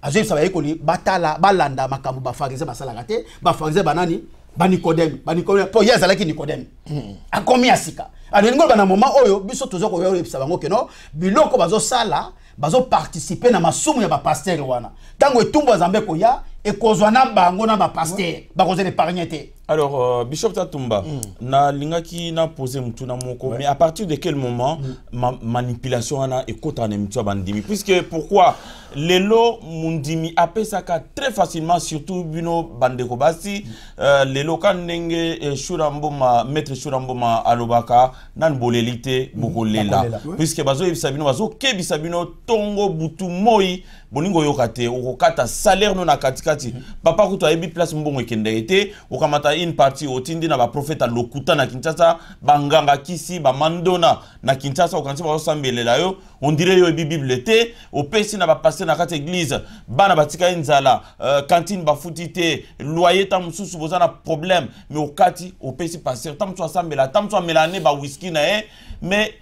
Azola sa ba ye koli batala balanda makambo ba pharisiens basala te, ba pharisiens banani? Ba Nicodème, po yazalaki Nicodème. Akomi asika. Alors ngol bana moment oyo biso tozo ko yebisa bango ke no biloko bazo sala bazo participer na masumu ya ba pasteur wana. Tango etumbo nzambe ko ya ekozwa na bango na ba pasteur ba koze épargner te. Alors Bishop Tatumba na lingaki na poser mutuna moko mais à partir de quel moment manipulation wana ekota na mutwa bandimi puisque pourquoi lelo mundimi apesaka très facilement surtout bino bandeko basi lelo kanenge shuramboma maître shuramboma alobaka nan bolelite bokolela puisque bazo yebisa bino bazo kebisa bino tongo butu moi boningo yokate okokata salaire no na katikati papa kuto ayebi place mbongo ekende ete okamata une partie otindi na ba prophète lokuta na Kinshasa banganga kisi ba mandona na Kinshasa okanti ba osambelela yo on dirait yo bible te opesi na ba passer na kati église bana batika nzala cantine ba futite loyer ta mususu bozana problème mais okati opesi passer tam so asambela tam so melane ba whisky na mais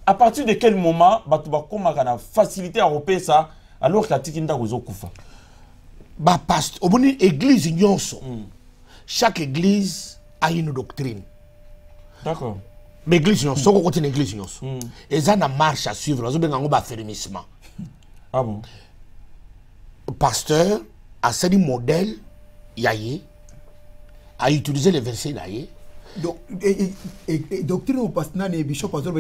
à partir de quel moment batu ba komaka na facilité à opesa alors katiki ndako zo kufa ba pasteur oboni église nyonso chaque église a une doctrine. D'accord. Mais l'église, ce qu'on continue l'église, ils ont une marche à suivre, ils ont un affermissement. Ah bon? Le pasteur a cédé modèle, yaye, à utiliser les versets là. Donc, doctrine au pasteur et bishop pasteur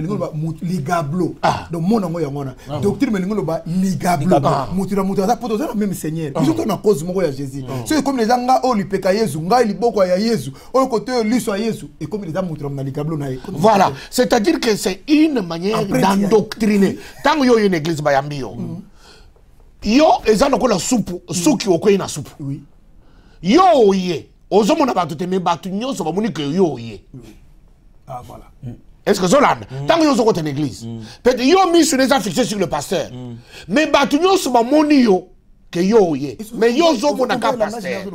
ligablo. Donc mon ango yangona. Doctrine melingo ba ligablo. Mutura ça pour même Seigneur. Ils sont en cause moko ya Jésus. C'est comme les anga o lipeka Yesu, nga liboko ya Yesu, o côté liso ya Yesu et comme les anga mutura na ligablo na. Voilà, c'est-à-dire que c'est une manière d'endoctriner. Tant yo une église ba yambio. Yo ezana ko la soupe, souki okoyi na soupe. Oui. Yo yé. Ozomona batu te me batu nyonso ba moni que yo yé. Ah voilà. Est-ce que Zolan, tant que yo sont en église, peut-être yo mis sur les affichés sur le pasteur. Mais batu nyonso ba moni yo que yo yé. Mais yo zomona ka pasteur.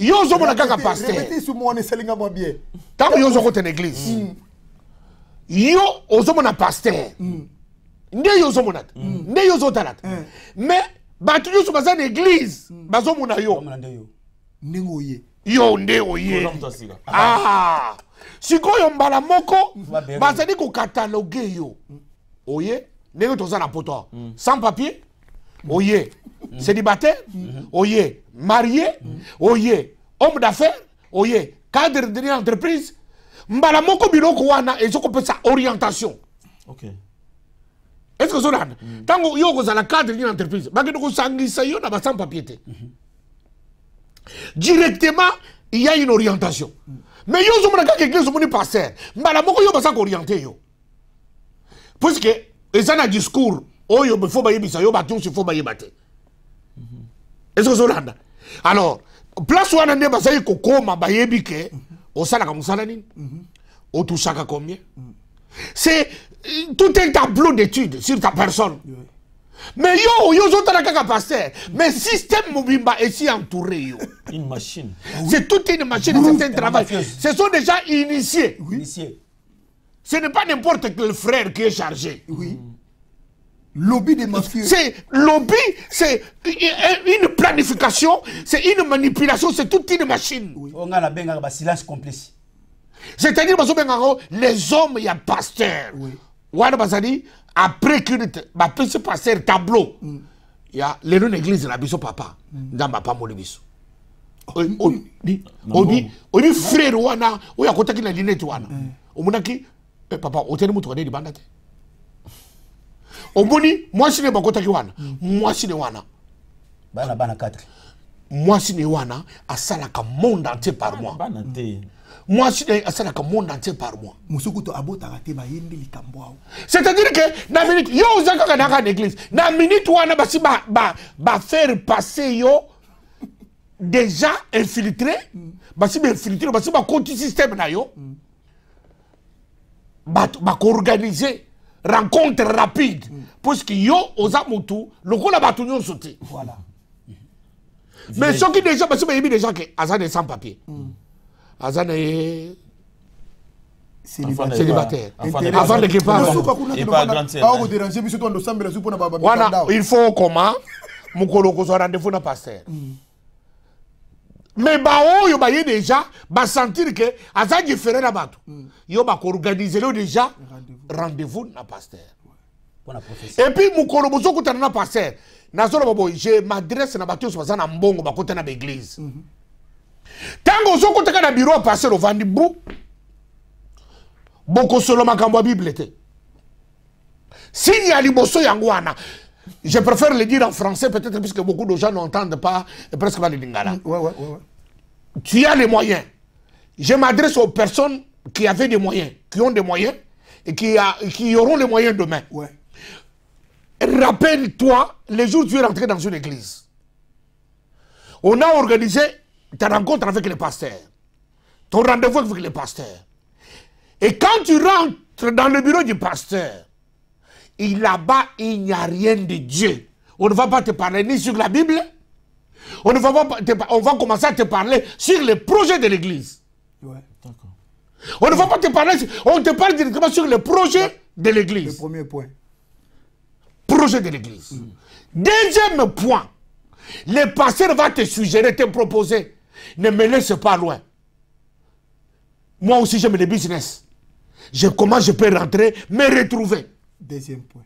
Yo zomona ka pasteur. Répétez sur moi on est selinga moi bien. Tant que yo sont en église. Yo ozomona pasteur. Nde yo zomona. Nde yo zotalat. Mais batu nyonso ba za église, ba zomona yo. Nengoye. Yo nde oye. Ah. Sikoyo mbala moko bazali ko cataloguer yo. Oye, ndenge toza na poto. Sans papier. Oye, célibataire. Oye, marié. Oye, homme d'affaires. Oye, cadre de l'entreprise. Mbala moko biloko wana ezoko pesa orientation. OK. Est-ce que cela tango yo ko za la cadre d'une entreprise, bakendo ko sangisa yo na ba sans papier te. Directement, il y a une orientation. Mais yo zo mona ka église moni pasteur, mbala moko yo basa ko orienter yo. Puisque ezana un discours, oh yo faut ba yebisa yo baton se faut ba yebate. Est-ce que cela alors, place wana nde basa ko koma ba yebike, o sala ka musala nini? O touchaka combien? C'est tout un tableau d'études sur ta personne. Mais yo zotala kaka pasteur, mais système mobimba est si entouré yo. Une machine. C'est toute une machine, c'est un travail. Ce sont déjà initiés. Initiés. Ce n'est pas n'importe quel frère qui est chargé. Oui. Lobby des mafieux. C'est lobby, c'est une planification, c'est une manipulation, c'est toute une machine. Oui. On a la benga ba silence complice. C'est-à-dire les hommes, il y a pasteur. Oui. Wana basadi après que ba pese pasteur tableau. Il y a les non église la biso papa. Ndamba pa mo biso. Obi frère wana, oya kotaki na lunette wana. Omunaki papa otene mutu wane di bandate. Omoni moi sine ba kotaki wana. Moi sine wana. Bana 4. Moi sine wana asalaka monde entier par mois. Moi, je suis à monde entier par mois. C'est-à-dire que, dans la minute, yo, vous avez dans l'église, dans la minute, on va faire passer yo déjà infiltré, infiltré, va continuer système na yo, va organiser rencontre rapide, parce que yo, aux amutu, le coup la bâtonnion sauté. Voilà. Mais ceux qui déjà, parce que il y a des gens qui ont sans papier. Azana est célibataire. Avant de qu'il parle. Il faut comment Mukolo ko rendez-vous na pasteur. Mais yo ba déjà ba sentir que aza différent na bato. Yo ba ko organiser déjà rendez-vous na pasteur. Et puis Mukolo bozo ko tana na pasteur. Na solo bobo je m'adresse na bato so na mbongo ba ko tana ba église. Tango zo kotaka na bureau passer au Vandibou. Boko solo makambo Bible te. S'il y a liboso yangwana, je préfère le dire en français peut-être puisque beaucoup de gens n'entendent pas presque pas le lingala. Ouais. Tu as les moyens. Je m'adresse aux personnes qui avaient des moyens, qui ont des moyens et qui auront les moyens demain. Ouais. Rappelle-toi, les jours où tu es rentré dans une église. On a organisé ta rencontre avec les pasteurs, ton rendez-vous avec les pasteurs. Et quand tu rentres dans le bureau du pasteur, là-bas, il n'y a rien de Dieu. On ne va pas te parler ni sur la Bible, on va commencer à te parler sur les projets de l'église. Ouais, d'accord. On ne va pas te parler, on te parle directement sur les projets de l'église. Le premier point. Projet de l'église. Deuxième point, le pasteur va te suggérer, te proposer. Ne me laisse pas loin. Moi aussi, j'aime le business. Comment je peux rentrer, me retrouver. Deuxième point.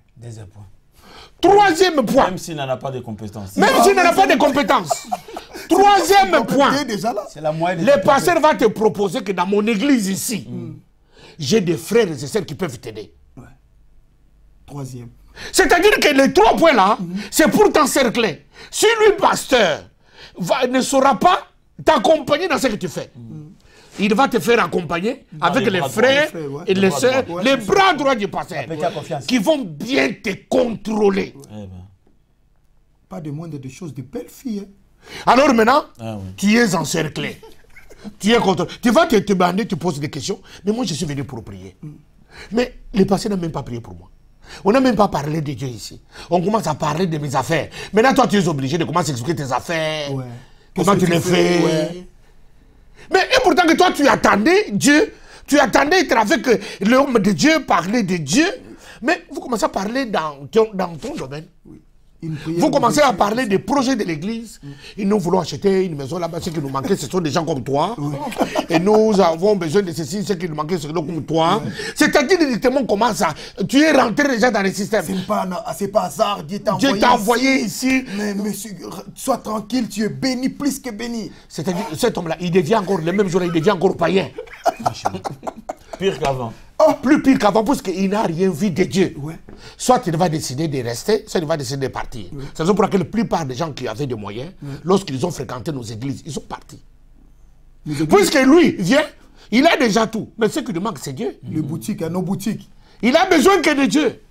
Troisième point. Même s'il n'en a pas de compétences. Même s'il n'en a pas de compétences. Troisième point. C'est la moyenne. Le pasteur va te proposer que dans mon église ici, j'ai des frères et sœurs qui peuvent t'aider. Ouais. Troisième. C'est-à-dire que les 3 points là, c'est pour t'encercler. Si lui, pasteur, ne saura pas t'accompagner dans ce que tu fais, il va te faire accompagner avec les frères et les sœurs, les bras droits du pasteur, qui vont bien te contrôler. Pas de moindre des choses, de belles filles. Alors maintenant, tu es encerclé. Tu es contrôlé. Tu vas te bander, tu poses des questions. Mais moi, je suis venu pour prier. Mais le pasteur n'a même pas prié pour moi. On n'a même pas parlé de Dieu ici. On commence à parler de mes affaires. Maintenant, toi, tu es obligé de commencer à expliquer tes affaires. Ouais. Comment tu les fais. Ouais. Mais et pourtant que toi, tu attendais Dieu. Tu attendais être avec l'homme de Dieu, parler de Dieu. Mais vous commencez à parler dans ton domaine. Oui. Vous commencez à parler des projets de l'église. Et nous voulons acheter une maison là-bas. Ce qui nous manquait, ce sont des gens comme toi. Et nous avons besoin de ceci. Ce qui nous manquait, c'est comme toi. C'est-à-dire directement comment ça. Tu es rentré déjà dans le système. C'est pas hasard. Dieu t'a envoyé ici. Mais sois tranquille, tu es béni plus que béni. C'est-à-dire cet homme-là, il devient encore, le même jour, il devient encore païen. Pire qu'avant. Oh, plus pire qu'avant, parce qu'il n'a rien vu de Dieu. Ouais. Soit il va décider de rester, soit il va décider de partir. Ouais. C'est pour ça que la plupart des gens qui avaient des moyens, lorsqu'ils ont fréquenté nos églises, ils sont partis. Puisque lui vient, il a déjà tout. Mais ce qui lui manque, c'est Dieu. Les boutiques, nos boutiques. Il a besoin que de Dieu.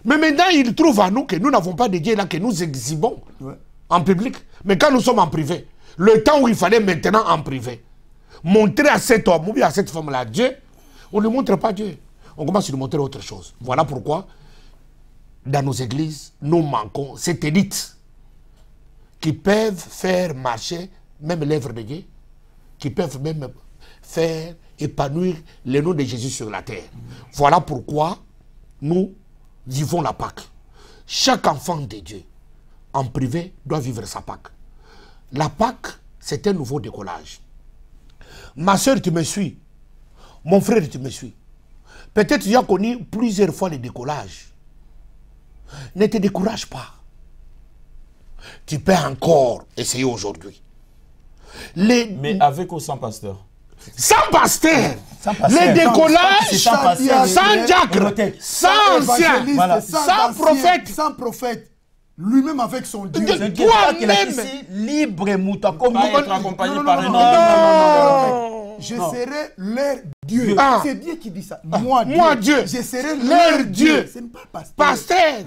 Mais maintenant, il trouve à nous que nous n'avons pas de Dieu là, que nous exhibons en public. Mais quand nous sommes en privé, le temps où il fallait maintenant en privé, montrer à cet homme ou bien à cette femme-là Dieu, on ne montre pas Dieu. On commence à lui montrer autre chose. Voilà pourquoi, dans nos églises, nous manquons cette élite qui peuvent faire marcher même l'œuvre de Dieu, qui peuvent même faire épanouir le nom de Jésus sur la terre. Voilà pourquoi nous vivons la Pâque. Chaque enfant de Dieu, en privé, doit vivre sa Pâque. La Pâque, c'est un nouveau décollage. Ma soeur, tu me suis. Mon frère, tu me suis. Peut-être tu as connu plusieurs fois le décollage. Ne te décourage pas. Tu peux encore essayer aujourd'hui. Mais avec ou sans pasteur? Sans pasteur. Les décollages, sans diacre, sans ancien, sans prophète. Sans prophète. Lui-même avec son Dieu. Toi-même. Libre et mouton. Comme être accompagné par un homme. Je serai leur Dieu. C'est Dieu qui dit ça. Moi, Dieu. Je serai leur Dieu. Ce n'est pas pasteur.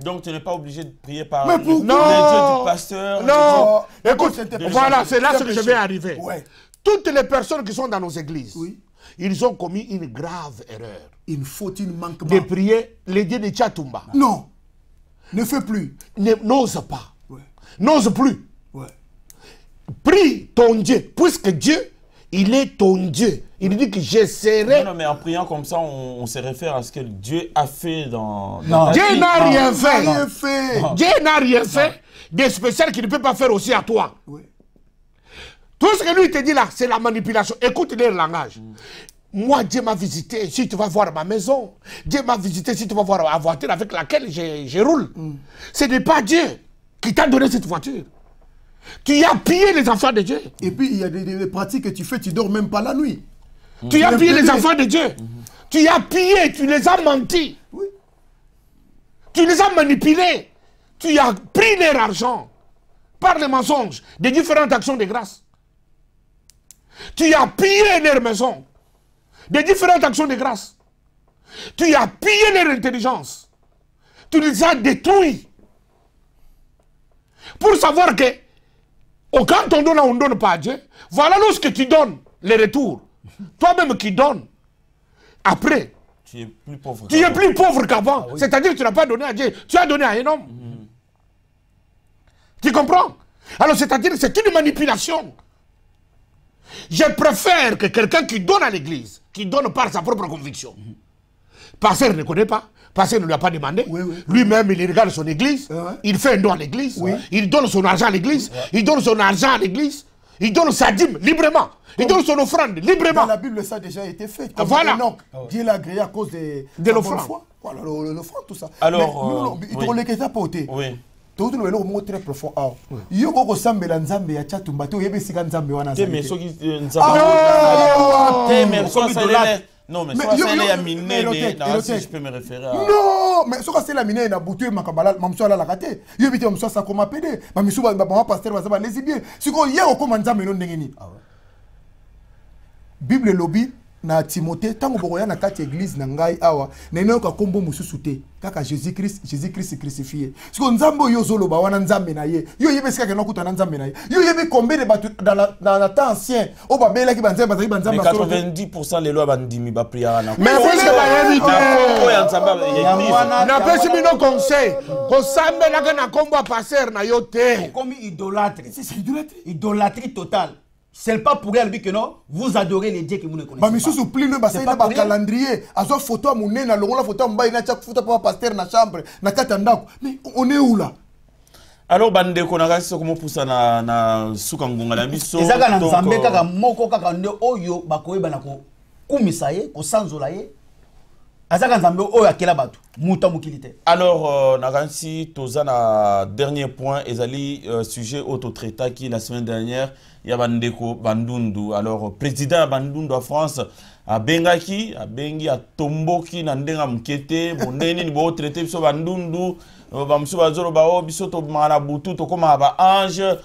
Donc tu n'es pas obligé de prier par le Dieu du pasteur. Non. Écoute, voilà, c'est là ce que je vais arriver. Toutes les personnes qui sont dans nos églises, ils ont commis une grave erreur. Une faute, un manquement. De prier les dieux de Tchatumba. Non. Ne fais plus. N'ose pas. N'ose plus. Prie ton Dieu. Puisque Dieu, il est ton Dieu. Il dit que je serai... Non, mais en priant comme ça, on se réfère à ce que Dieu a fait dans Dieu n'a rien fait. Dieu n'a rien fait de spécial qu'il ne peut pas faire aussi à toi. Tout ce que lui te dit là, c'est la manipulation. Écoute leur langage. Moi, Dieu m'a visité, si tu vas voir ma maison. Dieu m'a visité, si tu vas voir la voiture avec laquelle je roule. Ce n'est pas Dieu qui t'a donné cette voiture. Tu as pillé les enfants de Dieu. Et puis, il y a des pratiques que tu fais, tu ne dors même pas la nuit. Tu as pillé les enfants de Dieu. Tu as pillé, tu les as menti. Tu les as manipulés. Tu as pris leur argent par les mensonges des différentes actions de grâce. Tu as pillé leur maison des différentes actions de grâce. Tu as pillé leur intelligence. Tu les as détruits. Pour savoir que quand on donne, on ne donne pas à Dieu. Voilà lorsque tu donnes les retours. Toi-même qui donnes. Après, tu es plus pauvre qu'avant. C'est-à-dire que tu n'as pas donné à Dieu. Tu as donné à un homme. Tu comprends? Alors c'est-à-dire que c'est une manipulation. Je préfère que quelqu'un qui donne à l'église, qui donne par sa propre conviction. Pasteur ne connaît pas, pasteur ne lui a pas demandé. Lui-même, il regarde son église, il fait un don à l'église, il donne son argent à l'église, il donne son argent à l'église. Il donne sa dîme librement. Il donne son offrande librement. Dans la Bible, ça a déjà été fait. Comme Voilà. Enoch, Dieu l'a agréé à cause de l'offrande. Voilà, l'offrande, tout ça. Alors, il te relève ça pour te. Oui. Tout le monde très profond. Yo ko sambela nzambe ya chatumba to yebe sika nzambe wana mais nzambe. soki Mais non, mais Mais soit yo- ça yo- est mais miné, Erotek. si je peux me référer à... Non, mais soka c'est la mine na butu makabala mamso ala la kate. Yo bité mamso sa koma pede. Mamisu ba pasteur ba lesibien. Siko yeko ko nzambe no ndenge ni. Bible lobby na Timothée tango bokoya na kati église na ngai awa nene ka kombo mususu te kaka Jésus Christ crucifié. Siko nzambo yo zoloba wana nzambe na ye. Yo yebe sika ke nokuta na nzambe na ye. Yo yebe combien de batu dans la temps ancien o ba bela ki banzambe bazali banzambe Mais 90% les lois bandimi ba prière na. Mais parce que ba na ya nzamba ya na pesi bino conseil ko sambela na kombo passer na yo te. Comme idolâtre. C'est idolâtrie. Idolâtrie totale. C'est pas pour elle que non, vous adorez les dieux que vous ne connaissez Ba pas. misusu plino ba C'est na pas ba pour rien. calendrier azo photo à monene na longola photo mbai na chak photo pa pasteur na chambre na kata ndako. Mais on est où là? Alors bande ko na kasi comment poussa na suka ngonga na biso. Ezaka na nzambe kaka moko kaka nde oyo bakoyeba na ko kumisa ye ko sanzola ye. Azaka nzambe oyo akela batu muta mukilite. Alors nagansi tozana dernier point ezali sujet autotraita qui la semaine dernière ya bandeko bandundu. Alors président bandundu à France a bengaki a bengi a tomboki na ndenga mkete bondeni ni bo traité biso bandundu bamsu bazoro ba o biso to mana butu to koma ba ange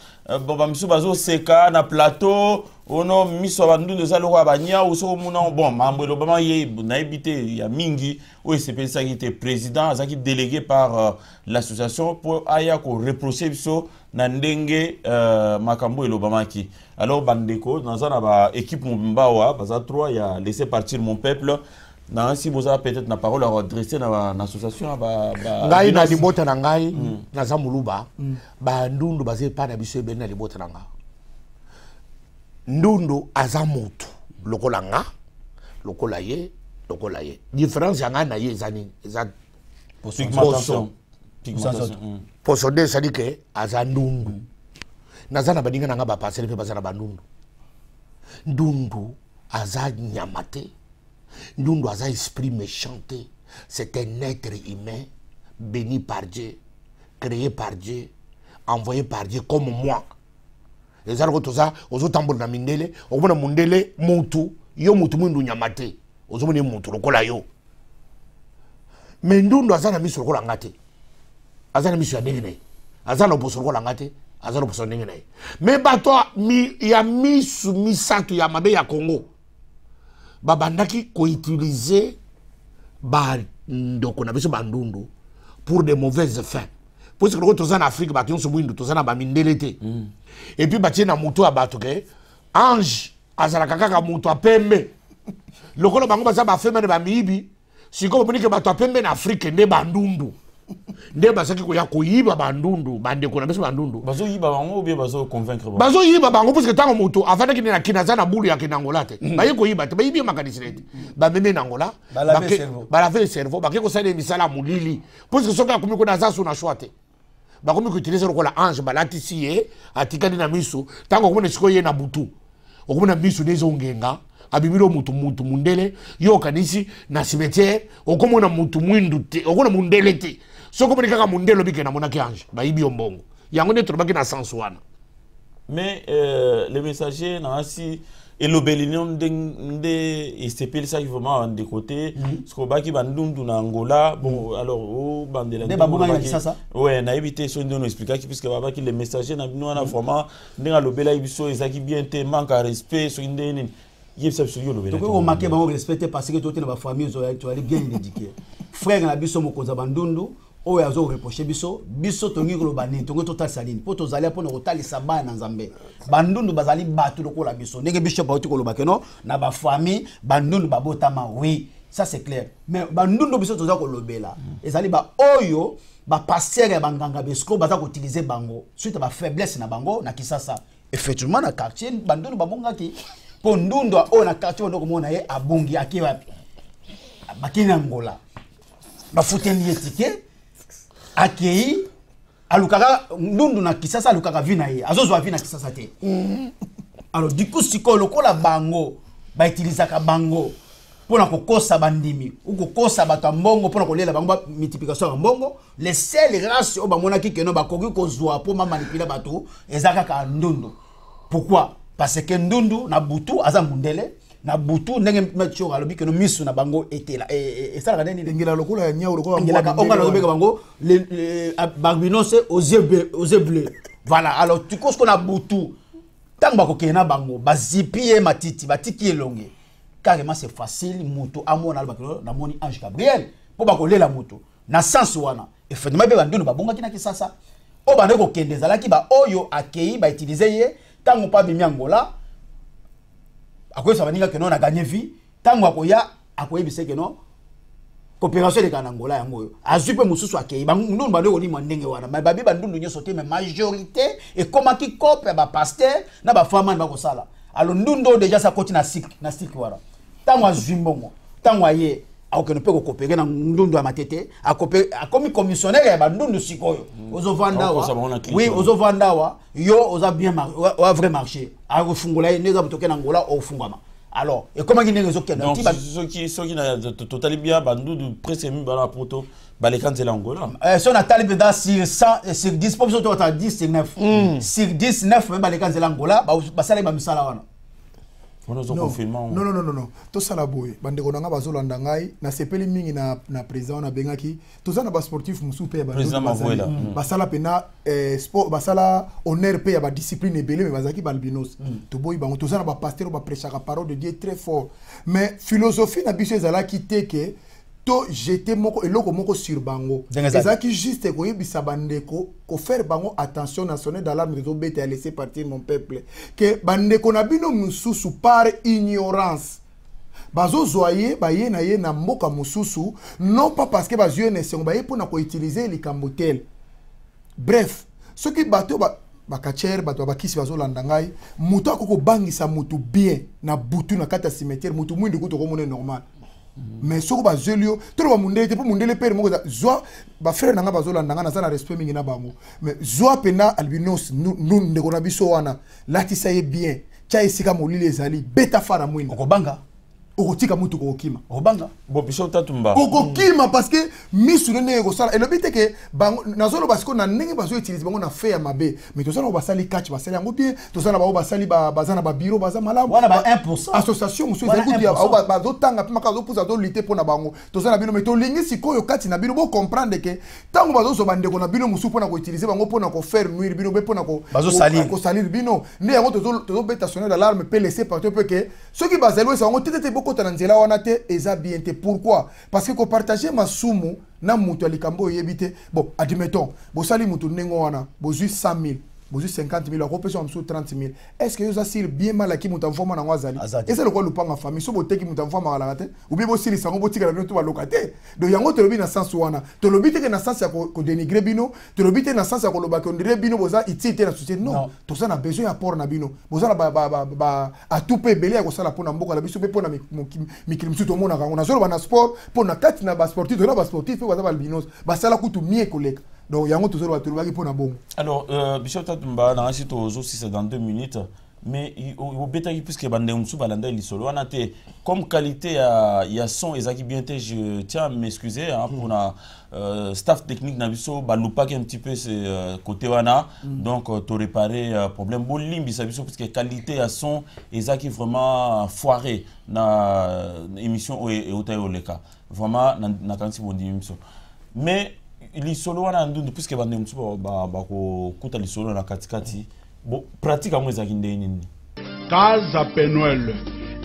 bamsu bazo seka na plateau ono miso bandundu za lokwa banya uso muna bon mambo lo bama ye na ebité ya mingi o SPC qui était président azaki délégué par l'association pour aya ko reprocher biso na ndenge makambo elobamaki. Alors bandeko nazana ba équipe mbawa baza 3 ya laisser partir mon peuple na si vous avez peut-être la parole à adresser na association ba ngai na libota na ngai na zamuluba ba ndundu baze pa na biso ebe na libota na nga ndundu aza mutu lokola nga lokola ye différence ya nga na ye ezani eza pigmentation poso de sadi ke aza ndundu naza na baninga na nga ba passer pe baza na bandundu ndundu aza nyamate ndundu aza esprit méchanté. C'est un être humain béni par Dieu, créé par Dieu, envoyé par Dieu comme moi. Les argot toza ozo tambola na mindele okuna mundele mutu yo mutu mundu nyamate ozo mone mutu lokola yo. Mais ndundu aza na miso lokola ngate aza na miso ya ndenge aza na boso lokola ngate aza na boso ndenge na. Mais bato ya misu misatu ya mabe ya Congo babandaki ko utiliser ba ndoko na biso bandundu pour de mauvaises fins. Parce que quand en Afrique bato yon so mwindu tozana ba mindelete. Et puis batie na mutu ya bato ke ange azala kaka mutu apembe. Lokolo bango baza ba femme na ba mibi. Siko bonike bato apembe na Afrique nde bandundu. Nde basaki ko ya koyiba bandundu bande ko na biso bandundu. Bazo yiba bango ou bien bazo convaincre bango. Bazo yiba bango parce que tango mutu afana ki na kinaza na bulu ya kinangola te. Ba yiko yiba te ba yibi makadisilete. Ba meme na Angola. Ba laver le cerveau. Ba ke ko sala misala mulili. Parce que soka komiko na zasu na choite. Ba komi ko utiliser ko la ange balati siye atikali na miso tango ko ne siko ye na butu. Okomona miso dezo ngenga. Abimiro mutu mundele yo kanisi na cimetière okomona mutu mwindu te okona mundele te soko moni kaka mundelo bike na monaki ange ba yibi ombongo yango ne trobaki na sens wana. Mais les messagers na si et l'obélion de STP ça qui vraiment de côté ce qu'on baki bandundu na Angola bon alors au bandela de babunga ça ça ouais na éviter so nous expliquer puisque baba qui les messagers na bino na vraiment ndenga lobela ibiso ezaki bien te manque à respect so ndeni. Donc on marque on respecte parce que toute la famille tu allais bien éduquer. Frère na biso mokonza bandundu o yazo reprocher biso tongi ko bani tongo total saline po tozali po no tali saba na nzambe. Bandundu bazali batu lokola biso. Ndenge biso ba uti ko lobake no na ba famille bandundu babotama oui, ça c'est clair. Mais bandundu biso toza ko lobela. Ezali ba oyo ba passer ya banganga besko baza ko utiliser bango suite ba faiblesse na bango na kisasa. Effectivement na quartier bandundu babonga ki Pondundo o na quartier ndo komona ye abongi aki wapi bakina Angola bafuteli etike akei alukaka ndundu na kisasa alukaka vina ye azozwa vina kisasa te Alors du coup siko lokola bango ba utilisaka bango pour na kokosa bandimi ou kokosa bato mbongo pour na kolela bango ba multiplication ya mbongo les seules races o ba monaki keno ba koki kozwa pour manipuler bato ezaka ka ndundu. Pourquoi? Parce que ndundu na butu aza mundele na butu ndenge metcho alobi keno misu na bango etela et ça la nini ngela lokola ya nyao lokola ngela onga na lobeka bango les barbinos aux yeux bleus. Voilà, alors tu cause qu'on a butu tant bako kena bango bazipie matiti batiki elonge carrément c'est facile mutu amona albakelo na moni Ange Gabriel po bako lela mutu na sens wana effectivement be bandunu babonga kina kisasa o bande ko kende zalaki ba oyo akei ba utiliser ye tango pa bimi Angola akoyesa baninga keno na gagner vie tango akoya akoyebise keno coopération de Angola yango azupe mususu akei bandunu bande ko limwa ndenge wana mais babi bandunu nyoso te mais majorité et comment qui copie ba pasteur na ba femme ba ko sala alors ndundo déjà ça continue na cycle wala tango azumbongo tango aye akene pe ko coopérer na ndundo ya matete akomi commissionnaire ya bandundu sikoyo ozo vanda wa oui ozo vanda wa yo oza bien wa vrai marché a refungula neza butoke na Angola o fungama. Alors et comment qui n'est que donc ceux qui na totalement bien bandundu presque mi bana poto balekanze la Angola si on a talibé dans sur 100 sur 10 population total 10 sur 9 sur 10 9 même balekanze la Angola ba sala ba misala wana. Non. Tout ça la boue. Bande konanga bazolanda ngai na sepeli mingi na président na bengaki. Tout ça na ba sportif musu pe ba. Président Mavoela. Basala pena sport basala honneur pe ya ba discipline ebele mais bazaki balbinos. To boy bango tout ça na ba pasteur ba prêcher la parole de Dieu très fort. Mais philosophie na biso ezala kité que to jeter moko eloko moko sur bango. Ezaki juste ko yebisa bandeko ko faire bango attention nationale d'alarme de bête à laisser partir mon peuple que bandeko na bino mususu par ignorance bazo zoyer baye na ye na mboka mususu non pas parce que bazyo ne sont baye pour na ko utiliser les cambotel. Bref ce qui bateau ba kacher bato ba kisi bazo landa ngai muto akoko bangisa mutu bien na butu na kata cimetière mutu mwindi kuto ko mone normal. Mais soko ba zelio to ba mundele te po mundele pere moko zwa ba frère nanga bazola nanga na sana respect mingi na bango mais zwa pena albinos nous ndeko na biso wana lati saye bien cha esika molile ezali beta fara mwini okobanga okotika mutu kokima okobanga bo biso tatumba okokima parce que misu nene ko sala elobi te ke bango nazolo basiko na ndenge bazo utiliser bango na fait ya mabe mais to sala basali catch basali yango bien to sala ba basali bazana ba bureau baza malamu wana ba 1% association musu ezali kudia bazo tanga pima zo puza zo lutter pona bango to sala bino mais to lingi sikoyo kati na bino bo comprendre que tango bazo so bandeko na bino musu pona ko utiliser bango pona ko faire nuire bino be pona ko bazo salir ko salir bino ne yango to beta sonner d'alarme pe laisser partir peu que ceux qui bazalo ça bango tete kota na nzela wana te eza bien te. Pourquoi? Parce que ko partager masumu na mutu alikambo yebite bon admettons bo sali mutu nengo wana bo 100 000 bo 50 000 ko pesa msu 30 000 est-ce que yo zasili bien mal ki mutu mfoma na ngwazali est-ce que ko lupanga famille so bo teki mutu mfoma la te ou bien bo sili sango bo tika na to ba lokate donc yango to lobi na sens wana to lobi te que na sens ya ko dénigrer bino to lobi te na sens ya ko loba ko ndire bino boza itite na société non to ça na besoin ya port na bino boza na ba a tout pe belé ya ko sala pona mboka la biso pe pona mikili msu to mona kango na zolo ba na sport pona kati na ba sportif to na ba sportif pe baza ba albinos ba sala kutu mie koleka donc yango to zolo ba tulubaki pona bongo. Alors Bishop Tatumba na asi to zo si c'est dans 2 minutes mais au bétail puisque bande msu balanda lisolo wana te comme qualité ya son ezaki bien te je tiens à m'excuser hein, pour na staff technique na biso balupaki un petit peu ce côté wana donc to réparer problème bolimbi sa biso parce que qualité ya son ezaki vraiment foiré na émission et otayoleka vraiment na kanti bondi biso mais lisolo wana ndundu puisque bande msu ba ko kuta lisolo na katikati bon pratique à moi ezaki ndeni nini Casa Penuel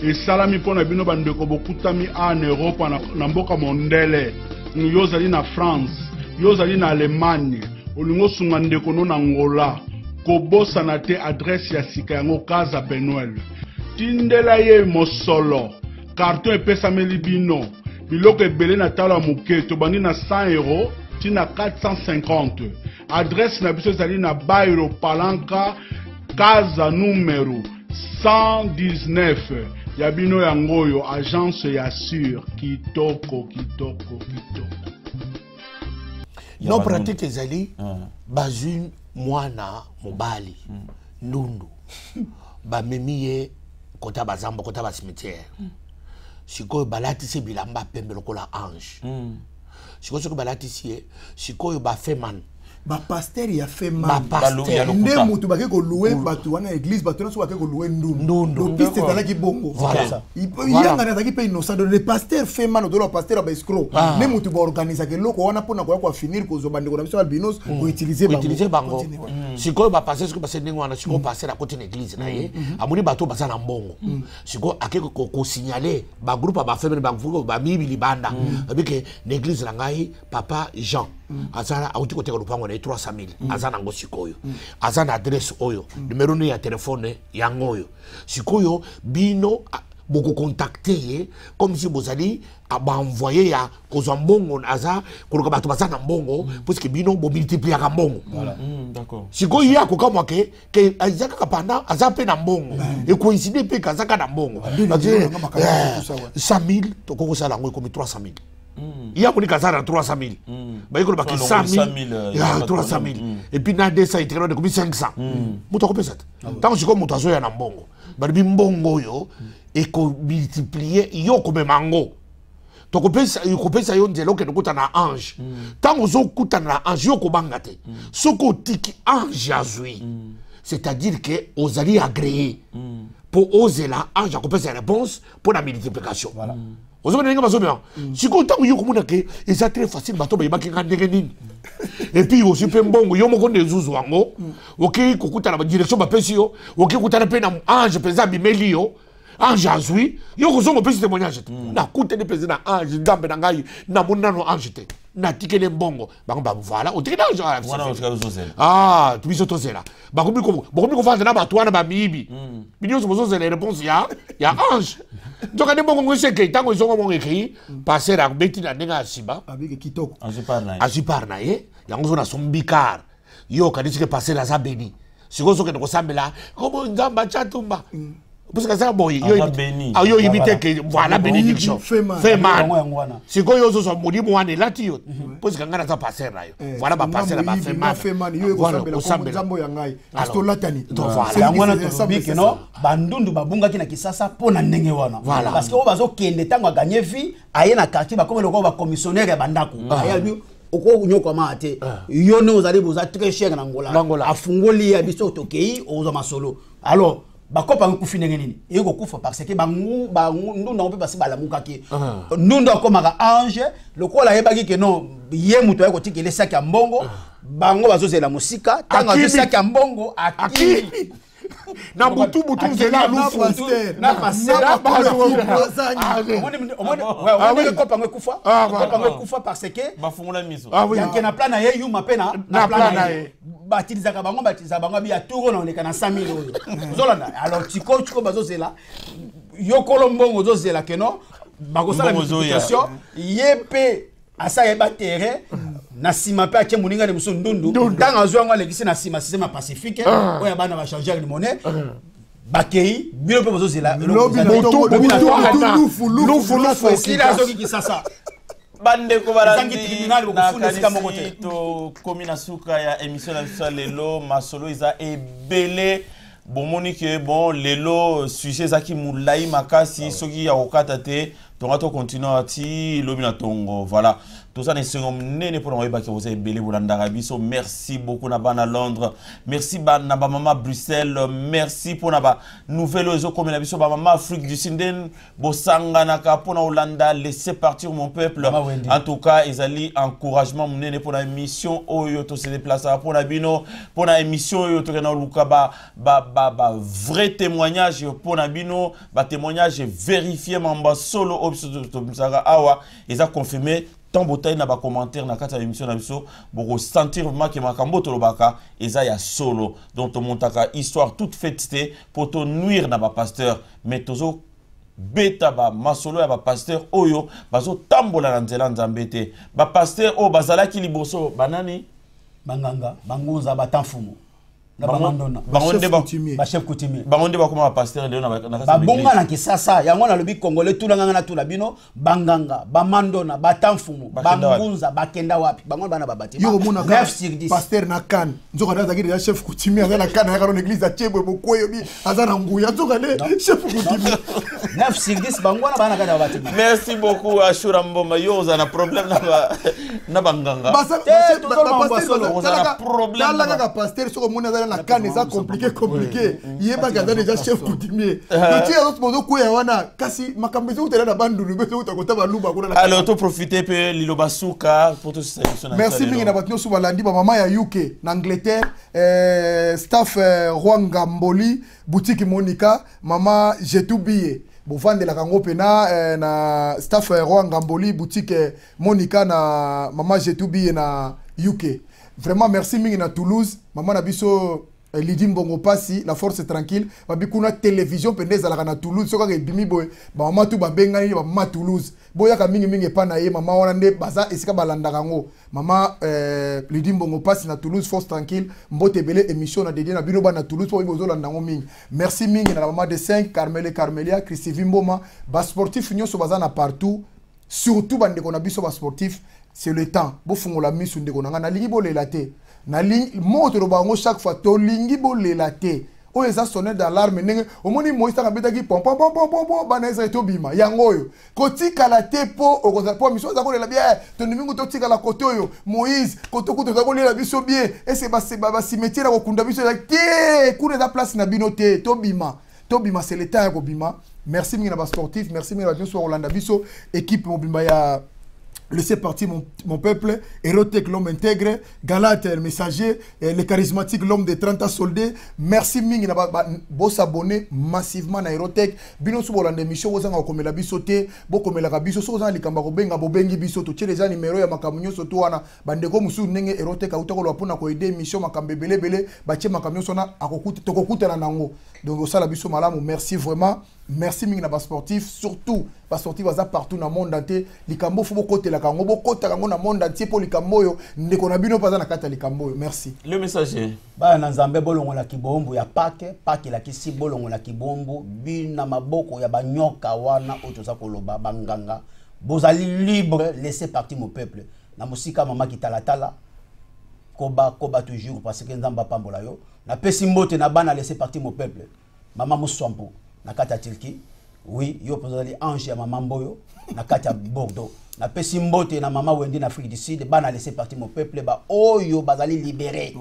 esalami mpona bino bandeko bokutami en Europe na mboka mondele yo zali na France yo zali na Allemagne olingo sunga ndeko no na Angola kobosana te adresse ya sika yango Casa Penuel tindela ye mosolo carton epesameli bino biloko ebele na talo ya moke tobandi na 100 € tina 450 adresse na biso ezali na Bairo Palanca Casa numéro 119 Yabino yangoyo agence ya sur kitoko. Non pratique ezali bazune mwana mobali ndundu ba memiye kota bazamba kota ba cimetière sikoyo balatisi bilamba pembe lokola ange sikoyo soki balatisi sikoyo ba feman ba pasteur ya fait mal nde mutu bake ko louer batu wana église batu so bake ko louer ndundu piste tala ki bongo voilà yanga na taki pe innocent le pasteur fait mal do le pasteur ba escroc ne mutu ba organiser ke loko wana pona ko finir ko zo bandeko na biso albinos ko utiliser bango sikoyo ba pasteur sikoyo ba sendingo wana sikoyo pasteur à côté de l'église na ye amuni bato ba sana mbongo sikoyo akeko ko signaler ba groupe ba femele ba mfuko ba mibili banda abike l'église na ngai papa Jean azana auti ko teka lupango na 300,000 azana ngo sikoyo azana adresse oyo numéro ya téléphone yango oyo sikoyo bino boko contacter comme si bozali aba envoyer ya kozwa mbongo aza koluka bato bazana mbongo parce que bino bo multiplier ka mbongo voilà d'accord sikoyo ya ko kama ke azaka kapanda azape na mbongo et coïncider pe kazaka na mbongo 100,000 to koko sala ngo comme 300,000 il y a beaucoup de 300,000. Bah il y a 100,000, 300,000. Et puis dans 200 il y a comme 500. Muto ko pesa. Tant que muto azoya na mbongo. Ba bi mbongo yo et ko multiplier yo comme mango. To ko pesa yo ndelo ke kuta na ange. Tant ozo kuta na ange yo ko bangate. Soko tiki ange azui. C'est-à-dire que ozali agréé pour oser la ange ko pesa réponse pour la multiplication. Voilà. Vous avez dit si content que vous avez c'est très facile bateau ba yebaki ngandenge nini et puis aussi pe mbongo yo moko ndezuzu wango oki kokuta na direction ba pesi yo oki kutana pe na ange pesa bimeli yo ange azui yo kozongo pesi témoignage na kuta de président ange ngambe na ngai na monano ange te na tikele mbongo bango ba voilà otiki na ange voilà tu biso tozela bakobi ko fanda na bato wana ba mibi bidyo zo zela réponse ya ange donc on est bon on sait que tant qu'ils ont écrit passer à beti na ndenga siba avec kitoko azipar na ye yango na sombikar yo kadisi que passer la zabeni sikozo ke ko sambela comme nzamba chatumba parce que ça boy yo imite que voilà bénédiction fait mal sikoyo zo so modi mwane lati yo parce que ngana za passer na yo voilà ba passer ba fait mal yo ko sambela nzambo ya ngai astolatani voilà ngwana to biki no bandundu babunga kina kisasa pona ndenge wana parce que o bazo kende tango gagner vie aye na quartier ba comme le ba commissionnaire ya bandako aya bi oko nyoko mate yo ne ozali boza très cher na Angola afungoli ya biso tokei ozo masolo alors bakopa ngukufine nini yego kufa parce que bangu ndunda mpe basi balamuka ke ndunda komaka ange lokola yebaki ke no ye muto yako tikele saki ya mbongo bango bazozela musika tanga zo saki ya mbongo akili na butu zela lufu na pasera omoni kopa ngekufa parce que bafungula miso yake na plan na ye yuma pe na plan na ye batilisaka bango bia tour na oleka na 100,000 euros zolanda alors tiko bazozela yokolo mbongo zozela keno bakosala multiplication yepe asa yeba terrain na sima pe atie moninga ne muso ndundu tanga azwanga lekisi na sima système pacifique oya bana ba changer de monnaie bakei bino pe bazozela lufu kila zoki kisasa bande ko barandi na to komina suka ya émission na lelo masolo iza ebele bomoni ke bon lelo sujet zaki mulai makasi soki ya okata te tonga to continuer ati lobina tongo voilà tout ça n'est second nene pour envoyer que vous avez belé bolanda biso merci beaucoup na bana Londres merci na ba mama Bruxelles merci pour na ba nouvelle ozo comme na biso ba mama Afrique du Sud bosanga na ka pour na Hollanda laissez partir mon peuple en tout cas ezali encouragement nene pour la émission oyo to se déplacer pour na bino pour na émission oyo to na luka ba vrai témoignage pour na bino ba témoignage vérifié mamba solo to awa eza confirmé tant botay na ba commentaire na kata émission na biso boko sentir vraiment que makambo to lobaka eza ya solo donc to montaka histoire toute faite pour to nuire na ba pasteur mais tozo beta ba masolo ya ba pasteur oyo bazo tambola na nzela nzambe te ba pasteur o bazala ki liboso banani banganga bangonza batanfumu chef coutumier bangonde ba comment pasteur Léon ba bonga na kisasa yango na lobi congolais tulanga na tula bino banganga ba mandona ba tamfumu ba ngunza ba kenda wapi bango bana ba bati 9 sur 10 pasteur na kan nzoka na zakiri ya chef coutumier na kan ya karo l'église a chebwe bokoyo bi azana nguya nzoka ne chef coutumier 9 sur 10 bango na bana kana bati. Merci beaucoup Ashura Mboma yo za na problème na banganga pasteur soko mona na kan eza compliqué yeba gaza déjà chef coutumier petit autres modo ko ya wana kasi makambezo utela na bandulu bezo utakota baluba kuna. Alors to profiter pe liloba suka pour tout ça. Merci mingi na batno suba landi ba mama ya UK na Angleterre staff Rwanga Mboli boutique Monica mama Jetubiye bovande la kango pena na staff Rwanga Mboli boutique Monica na mama Jetubiye na UK. Vraiment merci mingi na Toulouse mama na biso Lidi Mbongo Pasi la force tranquille babi kuna télévision pendeza la na Toulouse soka ke bimi boy ba mama tu babenga ni ba mama Toulouse boya ka mingi pa na ye mama wana nde baza esika balanda kango mama Lidi Mbongo Pasi na Toulouse force tranquille mbote belé émission na dédié na bino ba na Toulouse po bozo landa ngo mingi merci mingi na la mama de 5 Carmel et Carmelia Christine Mboma ba sportif nyoso baza na partout surtout bande ko na biso ba sportif c'est le temps bo fungola misu ndeko na na lingi bolela te na lingi moto lo bango chaque fois to lingi bolela te o eza sonner d'alarme ndenge omoni Moïse ka betaki pom pom pom pom pom bana eza to bima yango yo kotika la te po okoza po miso za kolela bien to nimingu to tika la koto yo Moïse koto kuto za kolela biso bien et c'est ba cimetière ko kunda biso la te kuna za place na bino te to bima c'est l'état ko bima. Merci mingi na ba sportif merci mingi na biso Rolanda biso équipe mobimba ya laissez partir mon peuple, Hérotech, l'homme intègre, Galate, le messager, le charismatique, l'homme de 30 ans soldés. Merci mingi na bo s'abonner massivement na Hérotech. Bino sou bolande émission vous en komela biso te, bo komela ka biso so za likamba ko benga bo bengi biso to tie les numéros ya makamunyo so to wana bandeko musu ndenge Hérotech auta ko lwapona ko aider émission makambe belebele ba tie makamyo so na akokuta to kokuta na nango. Donc au sala biso malamu merci vraiment. Merci mingi na ba sportif surtout ba sportif baza partout na monde entier likambo fo bokote la kango bokota kango na monde entier pour likambo yo ndeko na bino paza na kata likambo yo. Merci le messager ba na nzambe bolongo la kibombo ya pake la kisi bolongo la kibombo bina maboko ya banyoka wana otoza koloba banganga bozali libre laissez partir mon peuple na musika mama kitalatala koba toujours parce que nzamba pambola yo na pesi mbote na bana laissez partir mon peuple mama muswampo na kata Turquie oui yo pozali ange ya mama mboyo na kata Bordeaux na pesi mbote na mama Wendy na Afrique du Sud bana laisser partir mon peuple ba oyo bazali libéré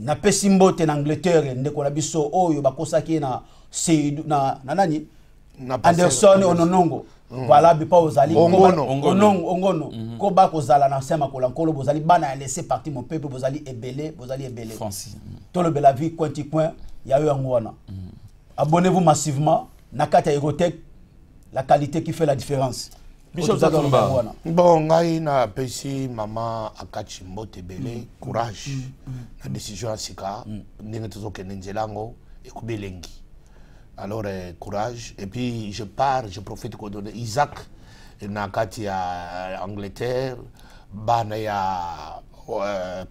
na pesi mbote na Angleterre ndeko na biso oyo bakosaki na Seydou na nani Anderson Ononongo voilà bipa ozali ongono ko ba kozala na sema kola nkolo bozali bana laisser partir mon peuple bozali ebele to le bela vie coin ya yo ngwana. Abonnez-vous massivement. Nakata Hérotech, la qualité qui fait la différence. Bishop Zatomba. Bon, ngai na pesi mama akachi mbote bele courage. La décision à sika ndenge tozoke nzelango ekubelengi. Alors courage et puis je profite ko donner Isaac na kati ya Angleterre bana ya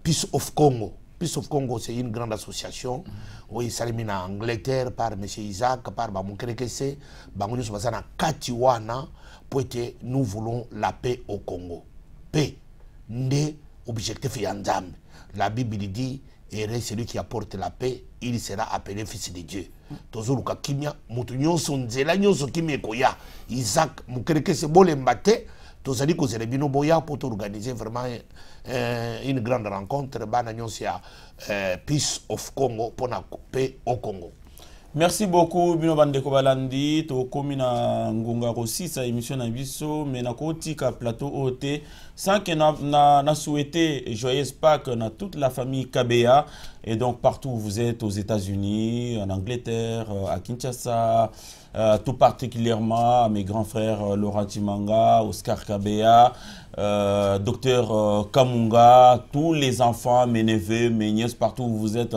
Peace of Congo. Peace of Congo, c'est une grande association. Oui, ça est en Angleterre par M. Isaac, par Bamukerekese, Bangonis Bazana Katiwana, pour que nous voulons la paix au Congo. Paix, n'est objectif Yanzam. La Bible dit, et celui qui apporte la paix, il sera appelé fils de Dieu. Toujours le Kimia, Moutounion son zélanio so Kimia Koya, Isaac Mukerekese Bolembate. Tous les gens qui ont boya pour organiser vraiment une grande rencontre, Peace of Congo pour la paix au Congo. Merci beaucoup Bino Bandeko Balandi to komina ngunga aussi sa émission na biso mais na kotika plateau OT sans que na souhaité joyeuse Pâques na toute la famille KBA et donc partout où vous êtes aux États-Unis, en Angleterre, à Kinshasa, tout particulièrement à mes grands frères Laurent Timanga, Oscar KBA, Docteur Kamunga, tous les enfants, mes neveux, mes nièces, partout où vous êtes.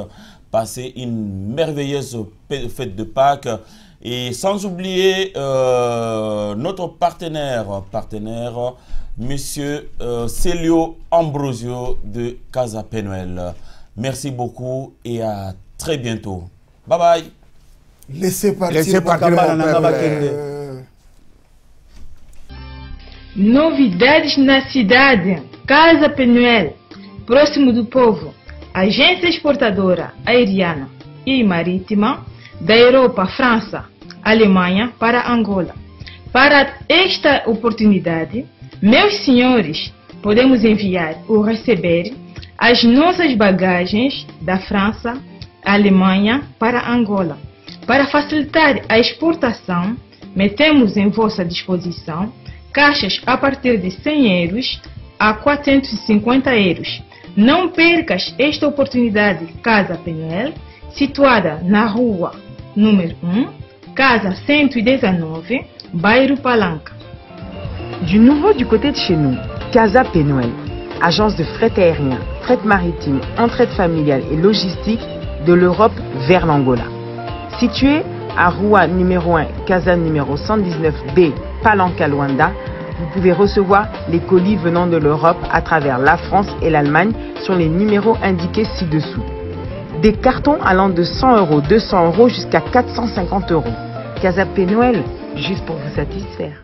Passez une merveilleuse fête de Pâques et sans oublier notre partenaire Monsieur Célio Ambrosio de Casa Penuel. Merci beaucoup et à très bientôt. Bye bye. Laissez partir. Laissez partir mon peuple. Novidades na cidade. Casa Penuel, próximo do povo. Agência exportadora aeriana e marítima da Europa, França, Alemanha para Angola. Para esta oportunidade, meus senhores, podemos enviar ou receber as nossas bagagens da França, Alemanha para Angola. Para facilitar a exportação, metemos em vossa disposição caixas a partir de 100 euros a 450 euros. Não percas esta oportunidade. Casa Penuel, situada na rua número 1, casa 119, bairro Palanca. Du nouveau du côté de chez nous, Casa Penuel, agence de fret aérien, fret maritime, entraide familiale et logistique de l'Europe vers l'Angola. Située à Rua numéro 1, Casa numéro 119B, Palanca Luanda, vous pouvez recevoir les colis venant de l'Europe à travers la France et l'Allemagne sur les numéros indiqués ci-dessous. Des cartons allant de 100 €, 200 € jusqu'à 450 €. Casa Penuel, juste pour vous satisfaire.